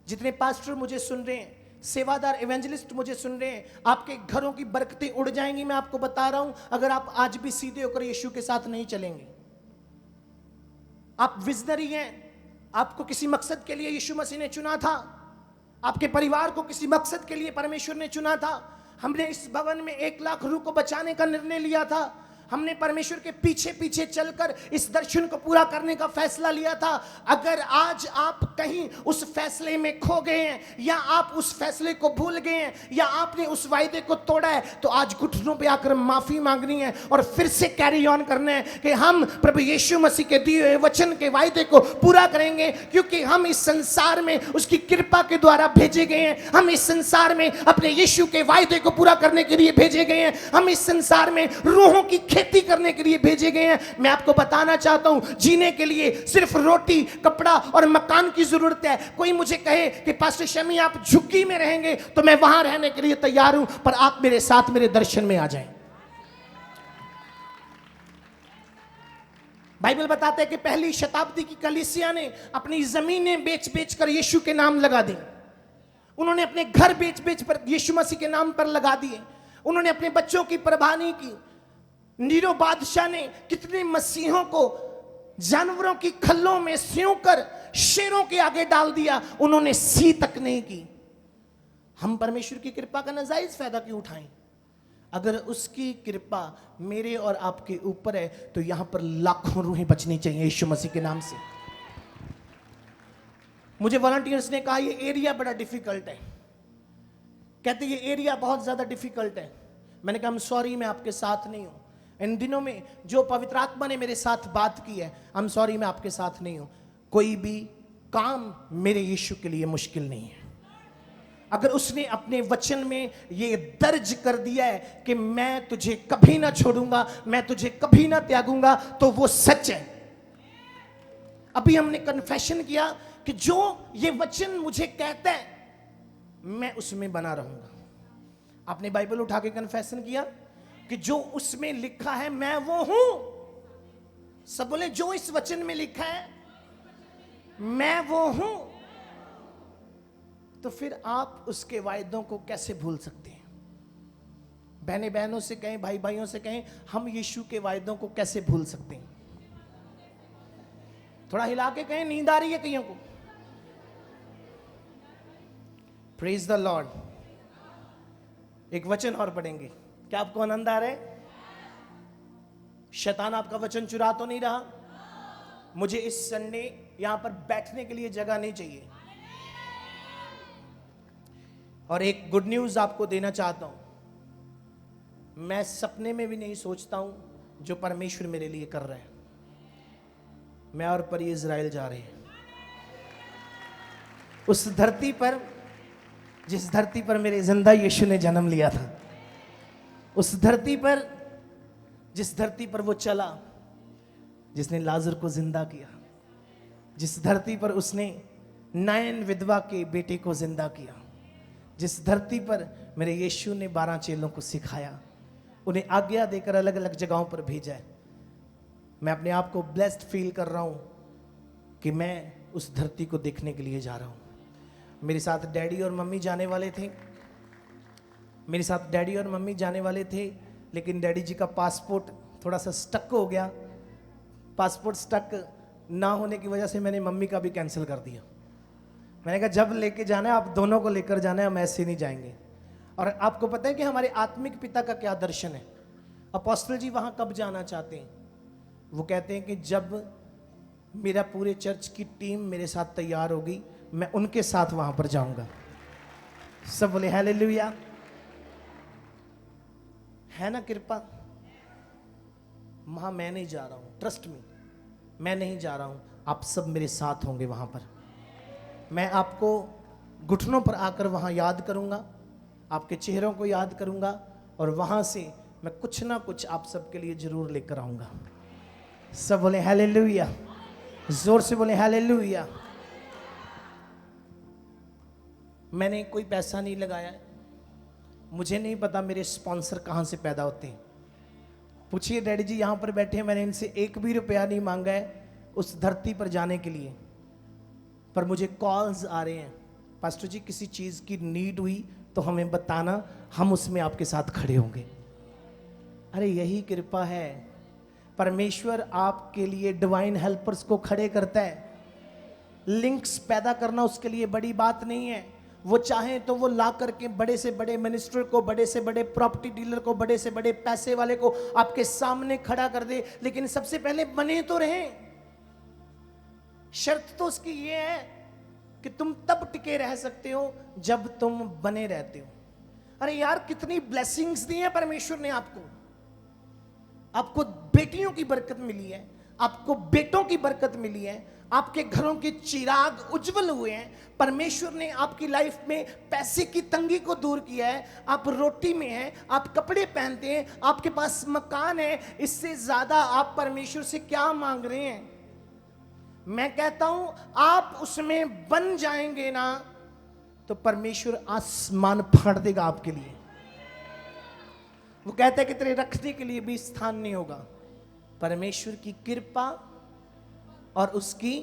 जितने पास्टर मुझे सुन रहे हैं, सेवादार एवेंजलिस्ट मुझे सुन रहे हैं, आपके घरों की बरकतें उड़ जाएंगी। मैं आपको बता रहा हूं, अगर आप आज भी सीधे होकर यीशु के साथ नहीं चलेंगे। आप विजनरी हैं, आपको किसी मकसद के लिए यीशु मसीह ने चुना था, आपके परिवार को किसी मकसद के लिए परमेश्वर ने चुना था। हमने इस भवन में 1 लाख रूह को बचाने का निर्णय लिया था। हमने परमेश्वर के पीछे पीछे चलकर इस दर्शन को पूरा करने का फैसला लिया था। अगर आज आप कहीं उस फैसले में खो गए हैं, या आप उस फैसले को भूल गए हैं, या आपने उस वायदे को तोड़ा है, तो आज घुटनों पे आकर माफी मांगनी है और फिर से कैरी ऑन करना है कि हम प्रभु यीशु मसीह के दिए हुए वचन के वायदे को पूरा करेंगे। क्योंकि हम इस संसार में उसकी कृपा के द्वारा भेजे गए हैं। हम इस संसार में अपने यीशु के वायदे को पूरा करने के लिए भेजे गए हैं। हम इस संसार में रूहों की खेती करने के लिए भेजे गए हैं। मैं आपको बताना चाहता हूं, जीने के लिए सिर्फ रोटी, कपड़ा और मकान की जरूरत है। कोई मुझे कहे कि पास्टर शमी आप झुग्गी में रहेंगे, तो मैं वहां रहने के लिए तैयार हूं, पर आप मेरे साथ मेरे दर्शन में आ जाएं। बाइबल बताता है कि पहली शताब्दी की कलीसिया ने अपनी जमीनें बेच बेच कर यीशु के नाम लगा दी। उन्होंने अपने घर बेच बेच पर यीशु मसीह के नाम पर लगा दिए। उन्होंने अपने बच्चों की परवाह नहीं की। नीरो बादशाह ने कितने मसीहों को जानवरों की खल्लों में सियों कर शेरों के आगे डाल दिया, उन्होंने सी तक नहीं की। हम परमेश्वर की कृपा का नाजायज फायदा क्यों उठाएं? अगर उसकी कृपा मेरे और आपके ऊपर है तो यहां पर लाखों रूहें बचनी चाहिए यीशु मसीह के नाम से। मुझे वॉलंटियर्स ने कहा ये एरिया बड़ा डिफिकल्ट है, कहते ये एरिया बहुत ज्यादा डिफिकल्ट है। मैंने कहा सॉरी, मैं आपके साथ नहीं हूं। इन दिनों में जो पवित्र आत्मा ने मेरे साथ बात की है, I'm सॉरी, मैं आपके साथ नहीं हूं। कोई भी काम मेरे यीशु के लिए मुश्किल नहीं है। अगर उसने अपने वचन में ये दर्ज कर दिया है कि मैं तुझे कभी ना छोड़ूंगा, मैं तुझे कभी ना त्यागूंगा, तो वो सच है। अभी हमने कन्फेशन किया कि जो ये वचन मुझे कहता है मैं उसमें बना रहूंगा। आपने बाइबल उठा के कन्फेशन किया कि जो उसमें लिखा है मैं वो हूं। सब बोले जो इस वचन में लिखा है मैं वो हूं। तो फिर आप उसके वायदों को कैसे भूल सकते हैं? बहनें बहनों से कहें, भाई भाइयों से कहें, हम यीशु के वायदों को कैसे भूल सकते हैं? थोड़ा हिला के कहें, नींद आ रही है कईयों को? Praise the Lord. एक वचन और पढ़ेंगे। क्या आपको आनंद आ रहा है? शैतान आपका वचन चुरा तो नहीं रहा? मुझे इस संडे यहां पर बैठने के लिए जगह नहीं चाहिए। और एक गुड न्यूज आपको देना चाहता हूं। मैं सपने में भी नहीं सोचता हूं जो परमेश्वर मेरे लिए कर रहा है। मैं और परी इज़राइल जा रहे हैं, उस धरती पर जिस धरती पर मेरे जिंदा यीशु ने जन्म लिया था, उस धरती पर जिस धरती पर वो चला, जिसने लाजर को जिंदा किया, जिस धरती पर उसने नायन विधवा के बेटे को जिंदा किया, जिस धरती पर मेरे यीशु ने 12 चेलों को सिखाया, उन्हें आज्ञा देकर अलग अलग जगहों पर भेजा है। मैं अपने आप को ब्लेस्ड फील कर रहा हूं कि मैं उस धरती को देखने के लिए जा रहा हूं। मेरे साथ डैडी और मम्मी जाने वाले थे, मेरे साथ डैडी और मम्मी जाने वाले थे, लेकिन डैडी जी का पासपोर्ट थोड़ा सा स्टक हो गया। पासपोर्ट स्टक ना होने की वजह से मैंने मम्मी का भी कैंसिल कर दिया। मैंने कहा जब लेके जाना है आप दोनों को लेकर जाना है, हम ऐसे नहीं जाएंगे। और आपको पता है कि हमारे आत्मिक पिता का क्या दर्शन है? अपोस्टल जी वहां कब जाना चाहते हैं? वो कहते हैं कि जब मेरा पूरे चर्च की टीम मेरे साथ तैयार होगी, मैं उनके साथ वहां पर जाऊंगा। सब बोले हालेलुया। है ना कृपा? वहां मैं नहीं जा रहा हूं, ट्रस्ट मी, मैं नहीं जा रहा हूं। आप सब मेरे साथ होंगे वहां पर। मैं आपको घुटनों पर आकर वहां याद करूंगा, आपके चेहरों को याद करूंगा, और वहां से मैं कुछ ना कुछ आप सबके लिए जरूर लेकर आऊंगा। सब बोले हालेलुया, जोर से बोले हालेलुया। मैंने कोई पैसा नहीं लगाया है, मुझे नहीं पता मेरे स्पॉन्सर कहां से पैदा होते हैं। पूछिए डैडी जी यहां पर बैठे हैं, मैंने इनसे एक भी रुपया नहीं मांगा है उस धरती पर जाने के लिए, पर मुझे कॉल्स आ रहे हैं, पास्टर जी किसी चीज की नीड हुई तो हमें बताना, हम उसमें आपके साथ खड़े होंगे। अरे यही कृपा है। परमेश्वर आपके लिए डिवाइन हेल्पर्स को खड़े करता है। लिंक्स पैदा करना उसके लिए बड़ी बात नहीं है। वो चाहे तो वो ला करके बड़े से बड़े मिनिस्टर को, बड़े से बड़े प्रॉपर्टी डीलर को, बड़े से बड़े पैसे वाले को आपके सामने खड़ा कर दे, लेकिन सबसे पहले बने तो रहें। शर्त तो उसकी ये है कि तुम तब टिके रह सकते हो जब तुम बने रहते हो। अरे यार कितनी ब्लेसिंग्स दी है परमेश्वर ने आपको। आपको बेटियों की बरकत मिली है, आपको बेटों की बरकत मिली है, आपके घरों के चिराग उज्जवल हुए हैं, परमेश्वर ने आपकी लाइफ में पैसे की तंगी को दूर किया है, आप रोटी में हैं, आप कपड़े पहनते हैं, आपके पास मकान है, इससे ज्यादा आप परमेश्वर से क्या मांग रहे हैं? मैं कहता हूं आप उसमें बन जाएंगे ना तो परमेश्वर आसमान फाड़ देगा आपके लिए। वो कहता है कि तेरे रखने के लिए भी स्थान नहीं होगा। परमेश्वर की कृपा और उसकी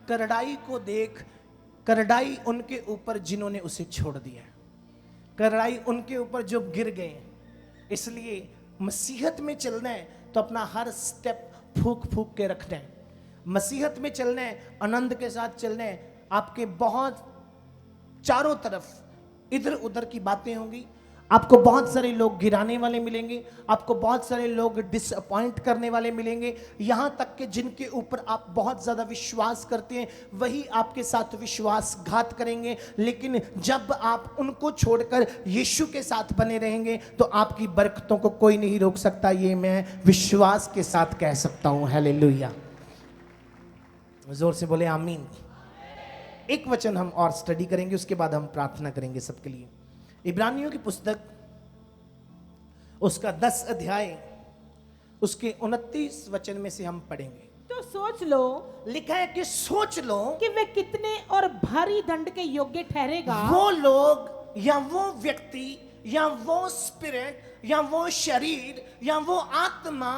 करड़ाई को देख, करड़ाई उनके ऊपर जिन्होंने उसे छोड़ दिया, करड़ाई उनके ऊपर जो गिर गए। इसलिए मसीहत में चलना है तो अपना हर स्टेप फूक फूक के रखना है। मसीहत में चलना है, आनंद के साथ चलना है। आपके बहुत चारों तरफ इधर उधर की बातें होंगी, आपको बहुत सारे लोग गिराने वाले मिलेंगे, आपको बहुत सारे लोग डिसअपॉइंट करने वाले मिलेंगे, यहां तक कि जिनके ऊपर आप बहुत ज्यादा विश्वास करते हैं वही आपके साथ विश्वासघात करेंगे। लेकिन जब आप उनको छोड़कर यीशु के साथ बने रहेंगे तो आपकी बरकतों को कोई नहीं रोक सकता। ये मैं विश्वास के साथ कह सकता हूं। हालेलुया, जोर से बोले आमीन। एक वचन हम और स्टडी करेंगे, उसके बाद हम प्रार्थना करेंगे सबके लिए। इब्रानियों की पुस्तक उसका 10 अध्याय उसके 29 वचन में से हम पढ़ेंगे। तो सोच लो, लिखा है कि सोच लो कि वे कितने और भारी दंड के योग्य ठहरेगा। वो लोग या वो व्यक्ति या वो स्पिरिट या वो शरीर या वो आत्मा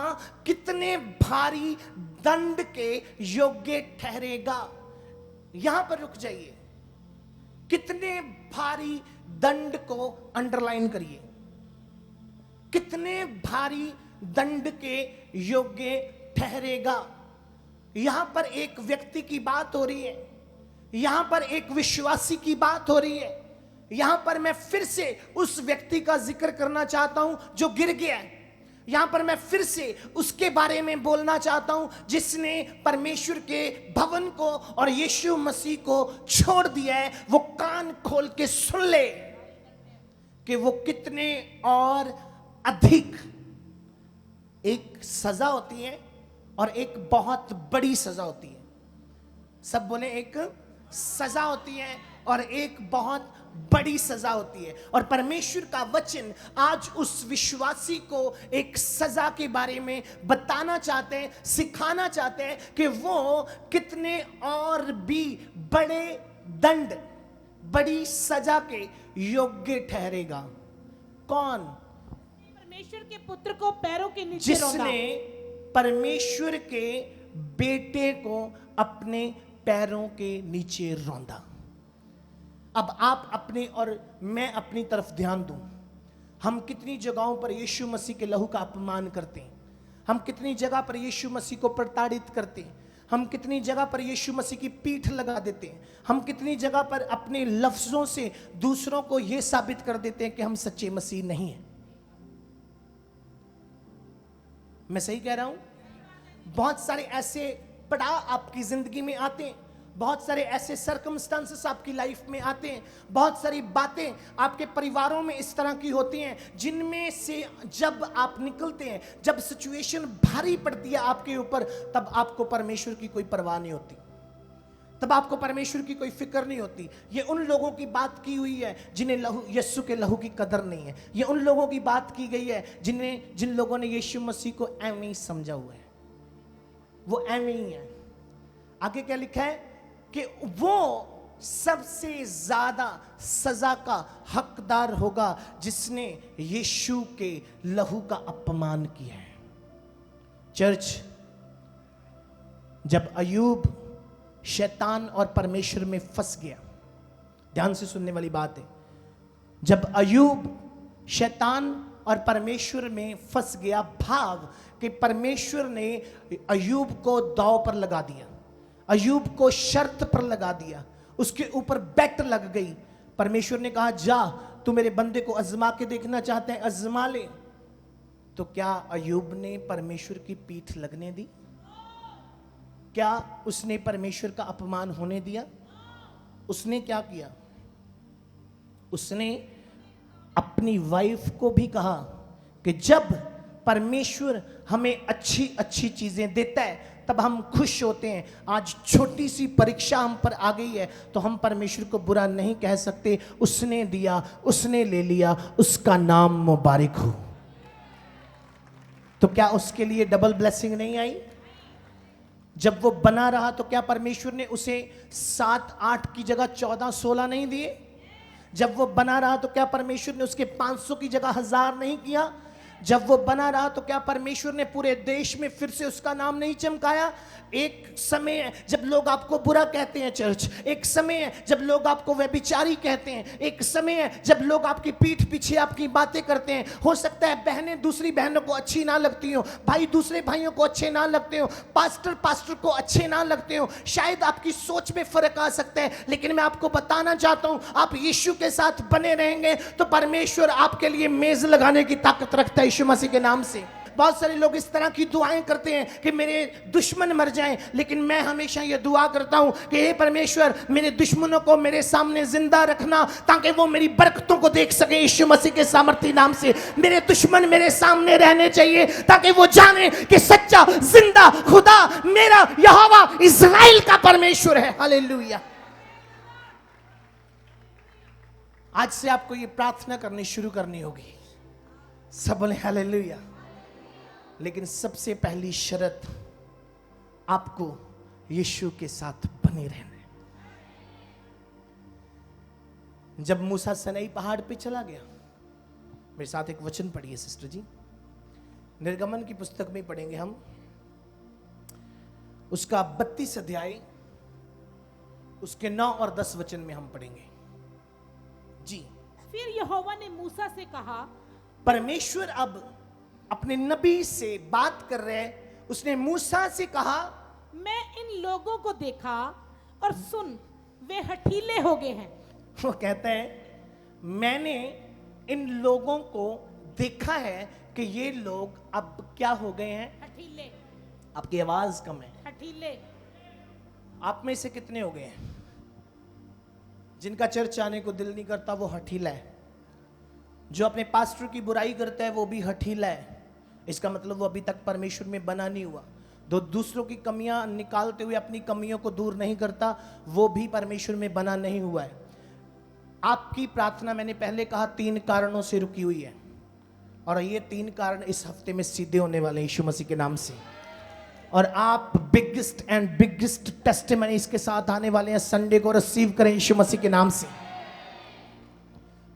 कितने भारी दंड के योग्य ठहरेगा। यहां पर रुक जाइए, कितने भारी दंड को अंडरलाइन करिए, कितने भारी दंड के योग्य ठहरेगा। यहां पर एक व्यक्ति की बात हो रही है, यहां पर एक विश्वासी की बात हो रही है। यहां पर मैं फिर से उस व्यक्ति का जिक्र करना चाहता हूं जो गिर गया है। यहां पर मैं फिर से उसके बारे में बोलना चाहता हूं जिसने परमेश्वर के भवन को और यीशु मसीह को छोड़ दिया है। वो कान खोल के सुन ले कि वो कितने और अधिक, एक सजा होती है और एक बहुत बड़ी सजा होती है। सब बोले, एक सजा होती है और एक बहुत बड़ी सजा होती है। और परमेश्वर का वचन आज उस विश्वासी को एक सजा के बारे में बताना चाहते हैं, सिखाना चाहते हैं कि वो कितने और भी बड़े दंड, बड़ी सजा के योग्य ठहरेगा। कौन? परमेश्वर के पुत्र को पैरों के नीचे जिसने परमेश्वर के बेटे को अपने पैरों के नीचे रौंदा। अब आप अपने और मैं अपनी तरफ ध्यान दूं। हम कितनी जगहों पर यीशु मसीह के लहू का अपमान करते हैं, हम कितनी जगह पर यीशु मसीह को प्रताड़ित करते हैं, हम कितनी जगह पर यीशु मसीह की पीठ लगा देते हैं, हम कितनी जगह पर अपने लफ्जों से दूसरों को यह साबित कर देते हैं कि हम सच्चे मसीह नहीं हैं। मैं सही कह रहा हूं? बहुत सारे ऐसे पड़ाव आपकी जिंदगी में आते हैं, बहुत सारे ऐसे सर्कमस्टांसेस आपकी लाइफ में आते हैं, बहुत सारी बातें आपके परिवारों में इस तरह की होती हैं जिनमें से जब आप निकलते हैं, जब सिचुएशन भारी पड़ती है आपके ऊपर, तब आपको परमेश्वर की कोई परवाह नहीं होती, तब आपको परमेश्वर की कोई फिक्र नहीं होती। ये उन लोगों की बात की हुई है जिन्हें लहू, यीशु के लहू की कदर नहीं है। ये उन लोगों की बात की गई है जिन लोगों ने यीशु मसीह को एवं ही समझा हुआ है, वो एवं ही है। आगे क्या लिखा है कि वो सबसे ज्यादा सजा का हकदार होगा जिसने यीशु के लहू का अपमान किया है। चर्च, जब अय्यूब शैतान और परमेश्वर में फंस गया, ध्यान से सुनने वाली बात है, जब अय्यूब शैतान और परमेश्वर में फंस गया, भाव कि परमेश्वर ने अय्यूब को दांव पर लगा दिया, अय्यूब को शर्त पर लगा दिया, उसके ऊपर बेट लग गई। परमेश्वर ने कहा, जा, तू मेरे बंदे को आजमा के देखना चाहते हैं, आजमा ले। तो क्या अय्यूब ने परमेश्वर की पीठ लगने दी? क्या उसने परमेश्वर का अपमान होने दिया? उसने क्या किया? उसने अपनी वाइफ को भी कहा कि जब परमेश्वर हमें अच्छी अच्छी चीजें देता है तब हम खुश होते हैं। आज छोटी सी परीक्षा हम पर आ गई है तो हम परमेश्वर को बुरा नहीं कह सकते। उसने दिया, उसने ले लिया, उसका नाम मुबारक हो। तो क्या उसके लिए डबल ब्लेसिंग नहीं आई? जब वो बना रहा तो क्या परमेश्वर ने उसे 7-8 की जगह 14-16 नहीं दिए? जब वो बना रहा तो क्या परमेश्वर ने उसके 500 की जगह 1000 नहीं किया? जब वो बना रहा तो क्या परमेश्वर ने पूरे देश में फिर से उसका नाम नहीं चमकाया? एक समय है जब लोग आपको बुरा कहते हैं चर्च, एक समय है जब लोग आपको व्यभिचारी कहते हैं, एक समय है जब लोग आपकी पीठ पीछे आपकी बातें करते हैं। हो सकता है बहनें दूसरी बहनों को अच्छी ना लगती हो, भाई दूसरे भाइयों को अच्छे ना लगते हो, पास्टर को अच्छे ना लगते हो, शायद आपकी सोच में फर्क आ सकता है। लेकिन मैं आपको बताना चाहता हूं, आप यीशु के साथ बने रहेंगे तो परमेश्वर आपके लिए मेज लगाने की ताकत रखता है यीशु मसीह के नाम से। बहुत सारे लोग इस तरह की दुआएं करते हैं कि मेरे दुश्मन मर जाएं, लेकिन मैं हमेशा ये दुआ करता हूं कि हे परमेश्वर, मेरे दुश्मनों को मेरे सामने जिंदा रखना ताकि वो मेरी बरकतों को देख सके यीशु मसीह के सामर्थ्य नाम से। मेरे दुश्मन मेरे सामने रहने चाहिए ताकि वो जाने कि सच्चा जिंदा खुदा मेरा यहोवा इस्राएल का परमेश्वर है। हालेलुया। आज से आपको ये प्रार्थना करनी शुरू करनी होगी। सब बोले हालेलुया। लेकिन सबसे पहली शर्त, आपको यीशु के साथ बने रहना है। जब मूसा सनई पहाड़ पे चला गया, मेरे साथ एक वचन पढ़िए सिस्टर जी, निर्गमन की पुस्तक में पढ़ेंगे हम, उसका 32 अध्याय उसके 9 और 10 वचन में हम पढ़ेंगे जी। फिर यहोवा ने मूसा से कहा, परमेश्वर अब अपने नबी से बात कर रहे हैं। उसने मूसा से कहा, मैं इन लोगों को देखा और सुन, वे हठीले हो गए हैं। वो कहते हैं मैंने इन लोगों को देखा है कि ये लोग अब क्या हो गए हैं? हठीले। आपकी आवाज कम है। हठीले। आप में से कितने हो गए हैं जिनका चर्च आने को दिल नहीं करता? वो हठीला है। जो अपने पास्टर की बुराई करता है वो भी हठीला है। इसका मतलब वो अभी तक परमेश्वर में बना नहीं हुआ। दूसरों की कमियां निकालते हुए अपनी कमियों को दूर नहीं करता, वो भी परमेश्वर में बना नहीं हुआ है। आपकी प्रार्थना, मैंने पहले कहा, 3 कारणों से रुकी हुई है और ये 3 कारण इस हफ्ते में सीधे होने वाले हैं यीशु मसीह के नाम से। और आप बिगेस्ट टेस्टिमनी इसके साथ आने वाले हैं। संडे को रिसीव करें यीशु मसीह के नाम से।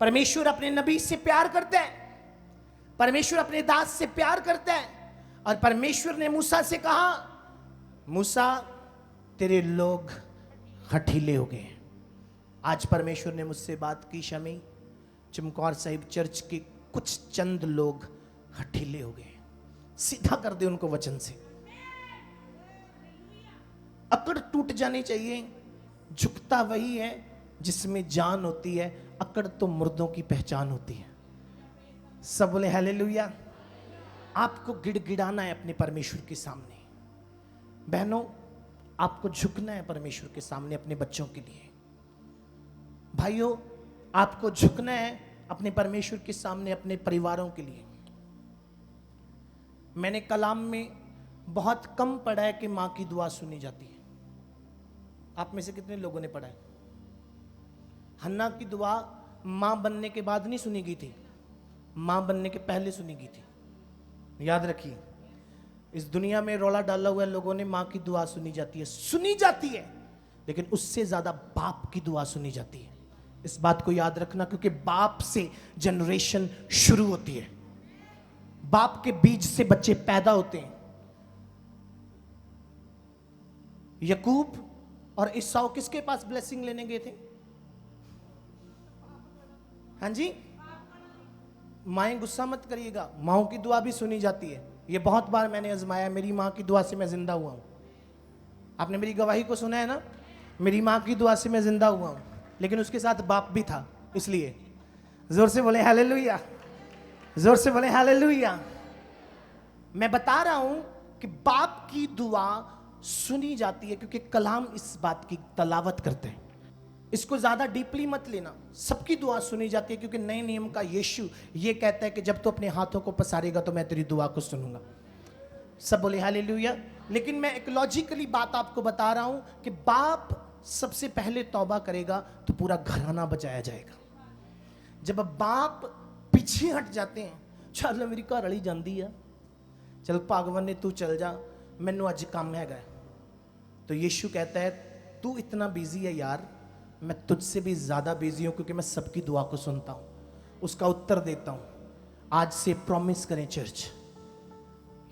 परमेश्वर अपने नबी से प्यार करता है, परमेश्वर अपने दास से प्यार करता है। और परमेश्वर ने मूसा से कहा, मूसा तेरे लोग हठीले हो गए। आज परमेश्वर ने मुझसे बात की, शमी चमकौर साहिब चर्च के कुछ चंद लोग हठीले हो गए। सीधा कर दे उनको वचन से। अकड़ टूट जानी चाहिए। झुकता वही है जिसमें जान होती है, अकड़ तो मुर्दों की पहचान होती है। सब बोले हालेलुया। आपको गिड़गिड़ाना है अपने परमेश्वर के सामने। बहनों, आपको झुकना है परमेश्वर के सामने अपने बच्चों के लिए। भाइयों, आपको झुकना है अपने परमेश्वर के सामने अपने परिवारों के लिए। मैंने कलाम में बहुत कम पढ़ा है कि मां की दुआ सुनी जाती है। आप में से कितने लोगों ने पढ़ा है? हन्ना की दुआ मां बनने के बाद नहीं सुनी गई थी, मां बनने के पहले सुनी गई थी। याद रखिए, इस दुनिया में रौला डाला हुआ लोगों ने मां की दुआ सुनी जाती है, लेकिन उससे ज्यादा बाप की दुआ सुनी जाती है। इस बात को याद रखना, क्योंकि बाप से जनरेशन शुरू होती है, बाप के बीज से बच्चे पैदा होते हैं। यकूब और ईसाऊ किसके पास ब्लेसिंग लेने गए थे? हाँ जी, माएं गुस्सा मत करिएगा, माओं की दुआ भी सुनी जाती है। ये बहुत बार मैंने आजमाया, मेरी मां की दुआ से मैं जिंदा हुआ हूं। आपने मेरी गवाही को सुना है ना, मेरी मां की दुआ से मैं जिंदा हुआ हूं, लेकिन उसके साथ बाप भी था। इसलिए जोर से बोले हालेलुया, जोर से बोले हालेलुया। मैं बता रहा हूं कि बाप की दुआ सुनी जाती है क्योंकि कलाम इस बात की तलावत करते हैं। इसको ज्यादा डीपली मत लेना, सबकी दुआ सुनी जाती है क्योंकि नए नियम का यीशु ये कहता है कि जब तू अपने हाथों को पसारेगा तो मैं तेरी दुआ को सुनूंगा। सब बोले हालेलुया। लेकिन मैं एक लॉजिकली बात आपको बता रहा हूं कि बाप सबसे पहले तौबा करेगा तो पूरा घराना बचाया जाएगा। जब बाप पीछे हट जाते हैं, चल मेरी घर वाली जाती है, चल भगवान ने तू चल जा, मैनू अज काम हैगा, तो यीशु कहता है तू इतना बिजी है यार, मैं तुझसे भी ज़्यादा बिजी हूँ क्योंकि मैं सबकी दुआ को सुनता हूँ, उसका उत्तर देता हूँ। आज से प्रॉमिस करें चर्च।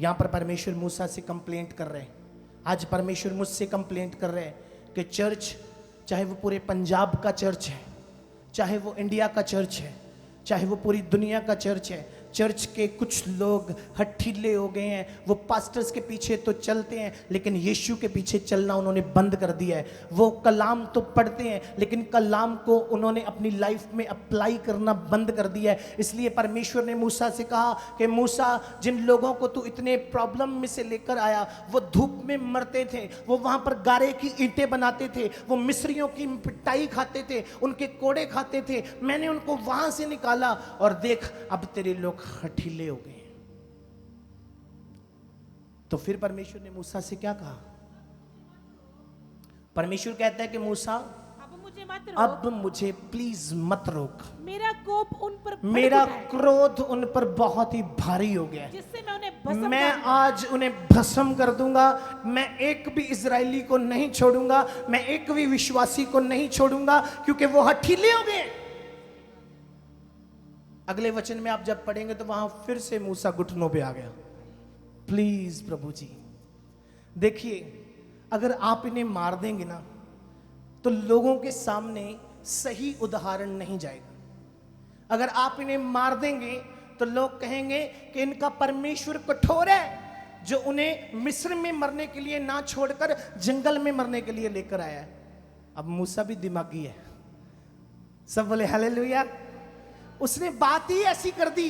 यहाँ पर परमेश्वर मूसा से कंप्लेंट कर रहे हैं, आज परमेश्वर मुझसे कंप्लेंट कर रहे हैं कि चर्च, चाहे वो पूरे पंजाब का चर्च है, चाहे वो इंडिया का चर्च है, चाहे वो पूरी दुनिया का चर्च है, चर्च के कुछ लोग हठीले हो गए हैं। वो पास्टर्स के पीछे तो चलते हैं लेकिन यीशु के पीछे चलना उन्होंने बंद कर दिया है। वो कलाम तो पढ़ते हैं लेकिन कलाम को उन्होंने अपनी लाइफ में अप्लाई करना बंद कर दिया है। इसलिए परमेश्वर ने मूसा से कहा कि मूसा, जिन लोगों को तू इतने प्रॉब्लम में से लेकर आया, वो धूप में मरते थे, वो वहाँ पर गारे की ईंटें बनाते थे, वो मिस्रियों की पिटाई खाते थे, उनके कोड़े खाते थे, मैंने उनको वहाँ से निकाला और देख अब तेरे लोग हठीले हो गए। तो फिर परमेश्वर ने मूसा से क्या कहा? परमेश्वर कहता है कि मूसा अब मुझे मत रोक, अब मुझे प्लीज मत रोक, मेरा कोप उन पर भड़क मेरा उठा है, क्रोध उन पर बहुत ही भारी हो गया है, जिससे मैं उन्हें भस्म मैं करूंगा। आज उन्हें भस्म कर दूंगा। मैं एक भी इजरायली को नहीं छोड़ूंगा, मैं एक भी विश्वासी को नहीं छोड़ूंगा क्योंकि वो हठीले हो गए। अगले वचन में आप जब पढ़ेंगे तो वहां फिर से मूसा घुटनों पे आ गया। प्लीज प्रभु जी देखिए, अगर आप इन्हें मार देंगे ना तो लोगों के सामने सही उदाहरण नहीं जाएगा। अगर आप इन्हें मार देंगे तो लोग कहेंगे कि इनका परमेश्वर कठोर है जो उन्हें मिस्र में मरने के लिए ना छोड़कर जंगल में मरने के लिए लेकर आया है। अब मूसा भी दिमागी है, सब बोले हालेलुया। उसने बात ही ऐसी कर दी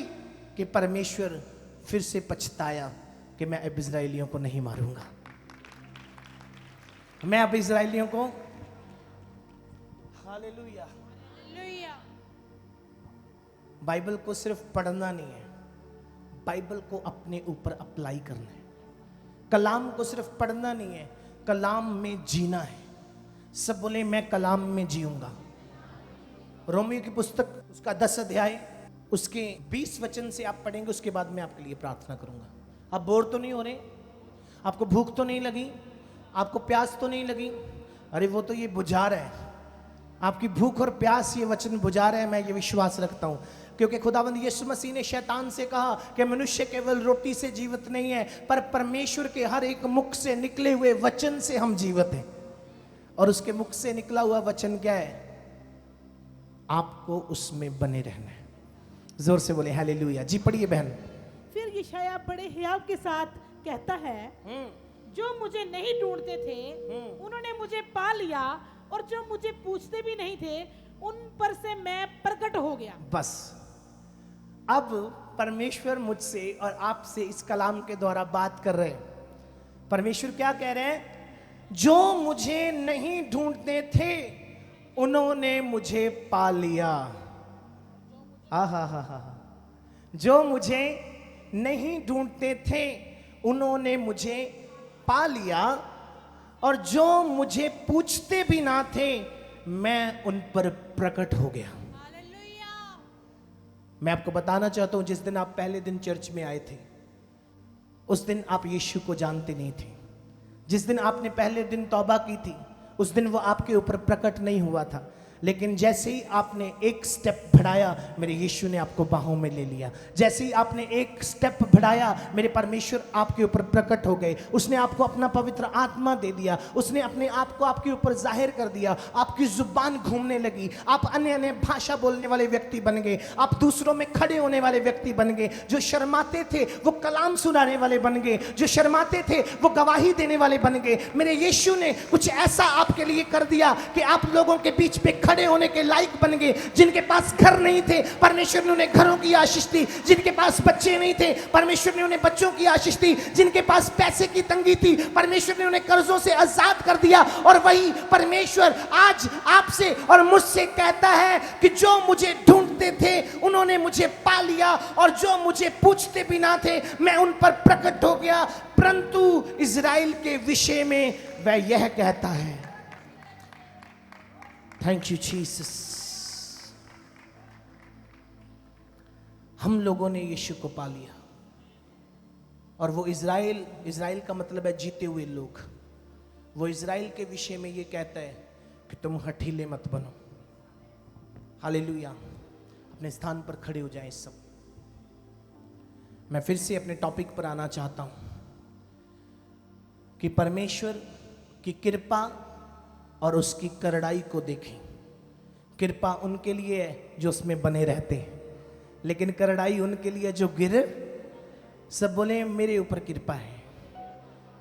कि परमेश्वर फिर से पछताया कि मैं अब इजराइलियों को नहीं मारूंगा, मैं अब इजराइलियों को, हालेलुया। हालेलुया। बाइबल को सिर्फ पढ़ना नहीं है, बाइबल को अपने ऊपर अप्लाई करना है। कलाम को सिर्फ पढ़ना नहीं है, कलाम में जीना है। सब बोले मैं कलाम में जीऊंगा। रोमियो की पुस्तक उसका 10 अध्याय उसके 20 वचन से आप पढ़ेंगे, उसके बाद मैं आपके लिए प्रार्थना करूंगा। आप बोर तो नहीं हो रहे? आपको भूख तो नहीं लगी? आपको प्यास तो नहीं लगी? अरे वो तो ये बुझा रहा है, आपकी भूख और प्यास ये वचन बुझा रहा है, मैं ये विश्वास रखता हूं। क्योंकि खुदावंद यीशु मसीह ने शैतान से कहा कि मनुष्य केवल रोटी से जीवित नहीं है, पर परमेश्वर के हर एक मुख से निकले हुए वचन से हम जीवित हैं। और उसके मुख से निकला हुआ वचन क्या है? आपको उसमें बने रहना है। जोर से बोले हालेलुया। जी पढ़िए बहन। फिर यशायाह बड़े हियाव के साथ कहता है, जो मुझे नहीं ढूंढते थे उन्होंने मुझे पा लिया, और जो मुझे पूछते भी नहीं थे उन पर से मैं प्रकट हो गया। बस अब परमेश्वर मुझसे और आपसे इस कलाम के द्वारा बात कर रहे हैं। परमेश्वर क्या कह रहे हैं? जो मुझे नहीं ढूंढते थे उन्होंने मुझे पा लिया। हा हा हा हा। जो मुझे नहीं ढूंढते थे उन्होंने मुझे पा लिया, और जो मुझे पूछते भी ना थे मैं उन पर प्रकट हो गया। मैं आपको बताना चाहता हूं, जिस दिन आप पहले दिन चर्च में आए थे उस दिन आप यीशु को जानते नहीं थे। जिस दिन आपने पहले दिन तौबा की थी उस दिन वो आपके ऊपर प्रकट नहीं हुआ था, लेकिन जैसे ही आपने एक स्टेप बढ़ाया मेरे यीशु ने आपको बाहों में ले लिया। जैसे ही आपने एक स्टेप बढ़ाया मेरे परमेश्वर आपके ऊपर प्रकट हो गए। उसने आपको अपना पवित्र आत्मा दे दिया, उसने अपने आप को आपके ऊपर जाहिर कर दिया। आपकी जुबान घूमने लगी, आप अन्य अन्य भाषा बोलने वाले व्यक्ति बन गए, आप दूसरों में खड़े होने वाले व्यक्ति बन गए। जो शर्माते थे वो कलाम सुनाने वाले बन गए, जो शर्माते थे वो गवाही देने वाले बन गए। मेरे यीशु ने कुछ ऐसा आपके लिए कर दिया कि आप लोगों के बीच में खड़े होने के लायक बन गए। जिनके पास घर नहीं थे परमेश्वर ने उन्हें घरों की आशीष दी, जिनके पास बच्चे नहीं थे परमेश्वर ने उन्हें बच्चों की आशीष दी, जिनके पास पैसे की तंगी थी परमेश्वर ने उन्हें कर्जों से आजाद कर दिया। और वही परमेश्वर आज आपसे और मुझसे कहता है कि जो मुझे ढूंढते ढूंढते थे उन्होंने मुझे पा लिया, और जो मुझे पूछते भी ना थे मैं उन पर प्रकट हो गया। परंतु इज़राइल के विषय में वह यह कहता है, थैंक यू जीसस, हम लोगों ने यीशु को पा लिया। और वो इज़राइल का मतलब है जीते हुए लोग। वो इज़राइल के विषय में ये कहता है कि तुम हठीले मत बनो। हालेलुया। अपने स्थान पर खड़े हो जाएं सब। मैं फिर से अपने टॉपिक पर आना चाहता हूं कि परमेश्वर की कृपा और उसकी करड़ाई को देखें। कृपा उनके लिए है जो उसमें बने रहते हैं, लेकिन करड़ाई उनके लिए जो गिर। सब बोले मेरे ऊपर कृपा है,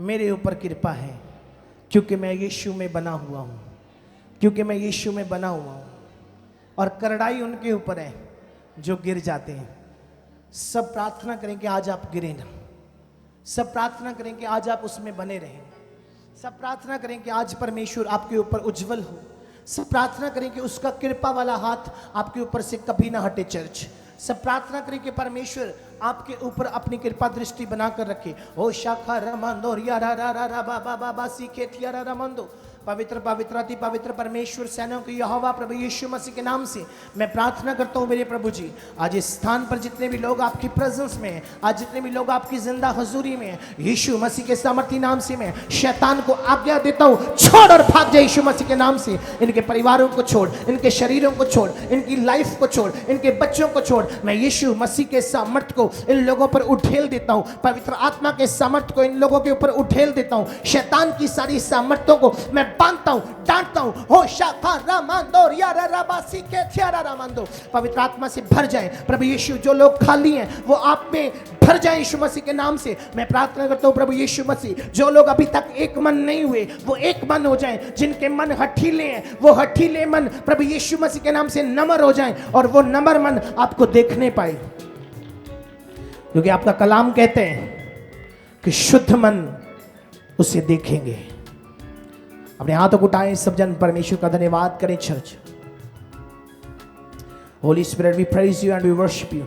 मेरे ऊपर कृपा है, क्योंकि मैं यीशु में बना हुआ हूँ, क्योंकि मैं यीशु में बना हुआ हूँ। और करड़ाई उनके ऊपर है जो गिर जाते हैं। सब प्रार्थना करें कि आज आप गिरे ना। सब प्रार्थना करें कि आज आप उसमें बने रहें। सब प्रार्थना करें कि आज परमेश्वर आपके ऊपर उज्जवल हो। सब प्रार्थना करें कि उसका कृपा वाला हाथ आपके ऊपर से कभी ना हटे चर्च। सब प्रार्थना करें कि परमेश्वर आपके ऊपर अपनी कृपा दृष्टि बनाकर रखे। ओ शाखा रमंदो रिया रा रा रा रा बा बा बा बा सीखेतिया रा रमंदो। पवित्र पवित्र अति पवित्र परमेश्वर सेनाओं के यहोवा प्रभु यीशु मसीह के नाम से मैं प्रार्थना करता हूँ मेरे प्रभु जी, आज इस स्थान पर जितने भी लोग आपकी प्रेजेंस में हैं, आज जितने भी लोग आपकी जिंदा हजूरी में हैं, यीशु मसीह के सामर्थी नाम से मैं शैतान को आज्ञा देता हूँ, छोड़ और भाग जाए यीशु मसीह के नाम से। इनके परिवारों को छोड़, इनके शरीरों को छोड़, इनकी लाइफ को छोड़, इनके बच्चों को छोड़। मैं यीशु मसीह के सामर्थ को इन लोगों पर उठेल देता हूँ। पवित्र आत्मा के सामर्थ को इन लोगों के ऊपर उठेल देता हूँ। शैतान की सारी सामर्थ्यों को मैं बांधता हूं, डांटता हूं। हो शाखा रामांदो रिया राबासी के थियारा रामांदो। पवित्र आत्मा से भर जाए प्रभु यीशु। जो लोग खाली हैं वो आप में भर जाए यीशु मसीह के नाम से मैं प्रार्थना करता हूं प्रभु यीशु मसीह। जो लोग अभी तक एक मन नहीं हुए वो एक मन हो जाएं। जिनके मन हठीले हैं वो हठीले मन प्रभु यीशु मसीह के नाम से नम्र हो जाएं, और वो नम्र मन आपको देखने पाए, क्योंकि आपका कलाम कहते हैं कि शुद्ध मन उसे देखेंगे। अपने हाथों को उठाएं सब जन, परमेश्वर का धन्यवाद करें church. Holy spirit we praise you and we worship you.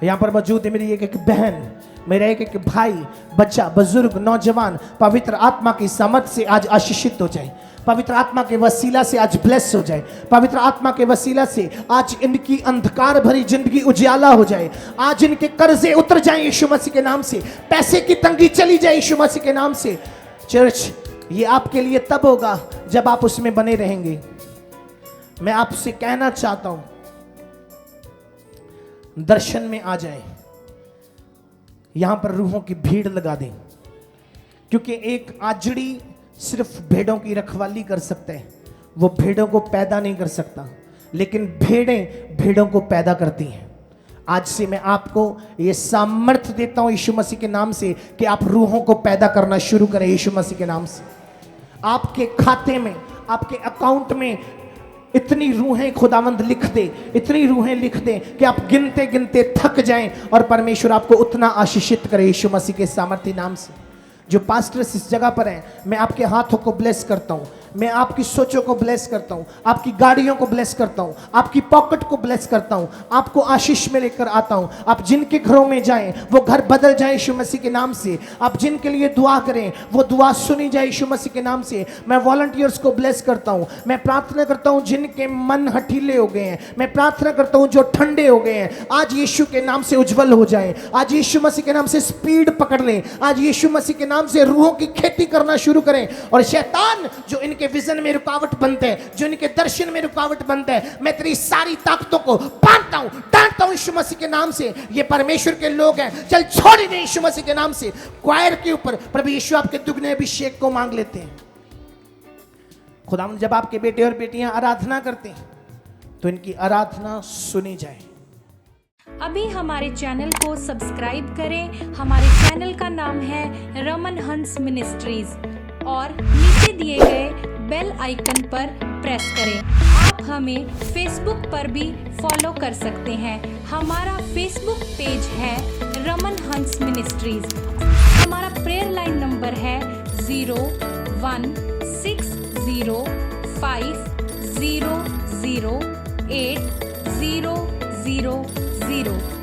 यहाँ पर मौजूद है मेरी एक बहन, मेरा एक भाई, बच्चा, बुजुर्ग, नौजवान, पवित्र आत्मा की सामर्थ से आज आशीषित हो जाए। पवित्र आत्मा के वसीला से आज ब्लेस हो जाए। पवित्र आत्मा के वसीला से आज इनकी अंधकार भरी जिंदगी उजियाला हो जाए। आज इनके कर्जे उतर जाए यीशु मसीह के नाम से। पैसे की तंगी चली जाए यीशु मसीह के नाम से। चर्च, ये आपके लिए तब होगा जब आप उसमें बने रहेंगे। मैं आपसे कहना चाहता हूं, दर्शन में आ जाएं। यहां पर रूहों की भीड़ लगा दें, क्योंकि एक आजड़ी सिर्फ भेड़ों की रखवाली कर सकता है, वो भेड़ों को पैदा नहीं कर सकता, लेकिन भेड़ें भेड़ों को पैदा करती हैं। आज से मैं आपको ये सामर्थ्य देता हूं यीशु मसीह के नाम से कि आप रूहों को पैदा करना शुरू करें यीशु मसीह के नाम से। आपके खाते में, आपके अकाउंट में इतनी रूहें खुदावंद लिख दे, इतनी रूहें लिख दे कि आप गिनते गिनते थक जाएं, और परमेश्वर आपको उतना आशीषित करे यीशु मसीह के सामर्थी नाम से। जो पास्टर्स इस जगह पर हैं, मैं आपके हाथों को ब्लेस करता हूं, मैं आपकी सोचों को ब्लेस करता हूं, आपकी गाड़ियों को ब्लेस करता हूं, आपकी पॉकेट को ब्लेस करता हूं, आपको आशीष में लेकर आता हूं। आप जिनके घरों में जाएं वो घर बदल जाए यीशु मसीह के नाम से। आप जिनके लिए दुआ करें वो दुआ सुनी जाए यीशु मसीह के नाम से। मैं वॉलंटियर्स को ब्लेस करता हूं। मैं प्रार्थना करता हूं जिनके मन हठीले हो गए हैं, मैं प्रार्थना करता हूं जो ठंडे हो गए हैं, आज यीशु के नाम से उज्जवल हो जाएं। आज यीशु मसीह के नाम से स्पीड पकड़ लें। आज यीशु मसीह के नाम से रूहों की खेती करना शुरू करें। और शैतान जो इनके विजन में रुकावट बनते हैं, जो इनके दर्शन में रुकावट बनते हैं, मैं तेरी सारी ताकतों को बांधता हूं, डांटता हूं यीशु मसीह के नाम से। ये परमेश्वर के लोग हैं, चल छोड़ ही दे यीशु मसीह के नाम से। क्वायर के ऊपर प्रभु यीशु आपके दुगने अभिषेक को मांग लेते हैं। खुदावंद जब आपके बेटे और बेटियां आराधना करते हैं तो इनकी आराधना सुनी जाए। अभी हमारे चैनल को सब्सक्राइब करें। हमारे चैनल का नाम है रमन हंस मिनिस्ट्रीज, और नीचे दिए गए बेल आइकन पर प्रेस करें। आप हमें फेसबुक पर भी फॉलो कर सकते हैं। हमारा फेसबुक पेज है रमन हंस मिनिस्ट्रीज। हमारा प्रेयर लाइन नंबर है 0160500800 000।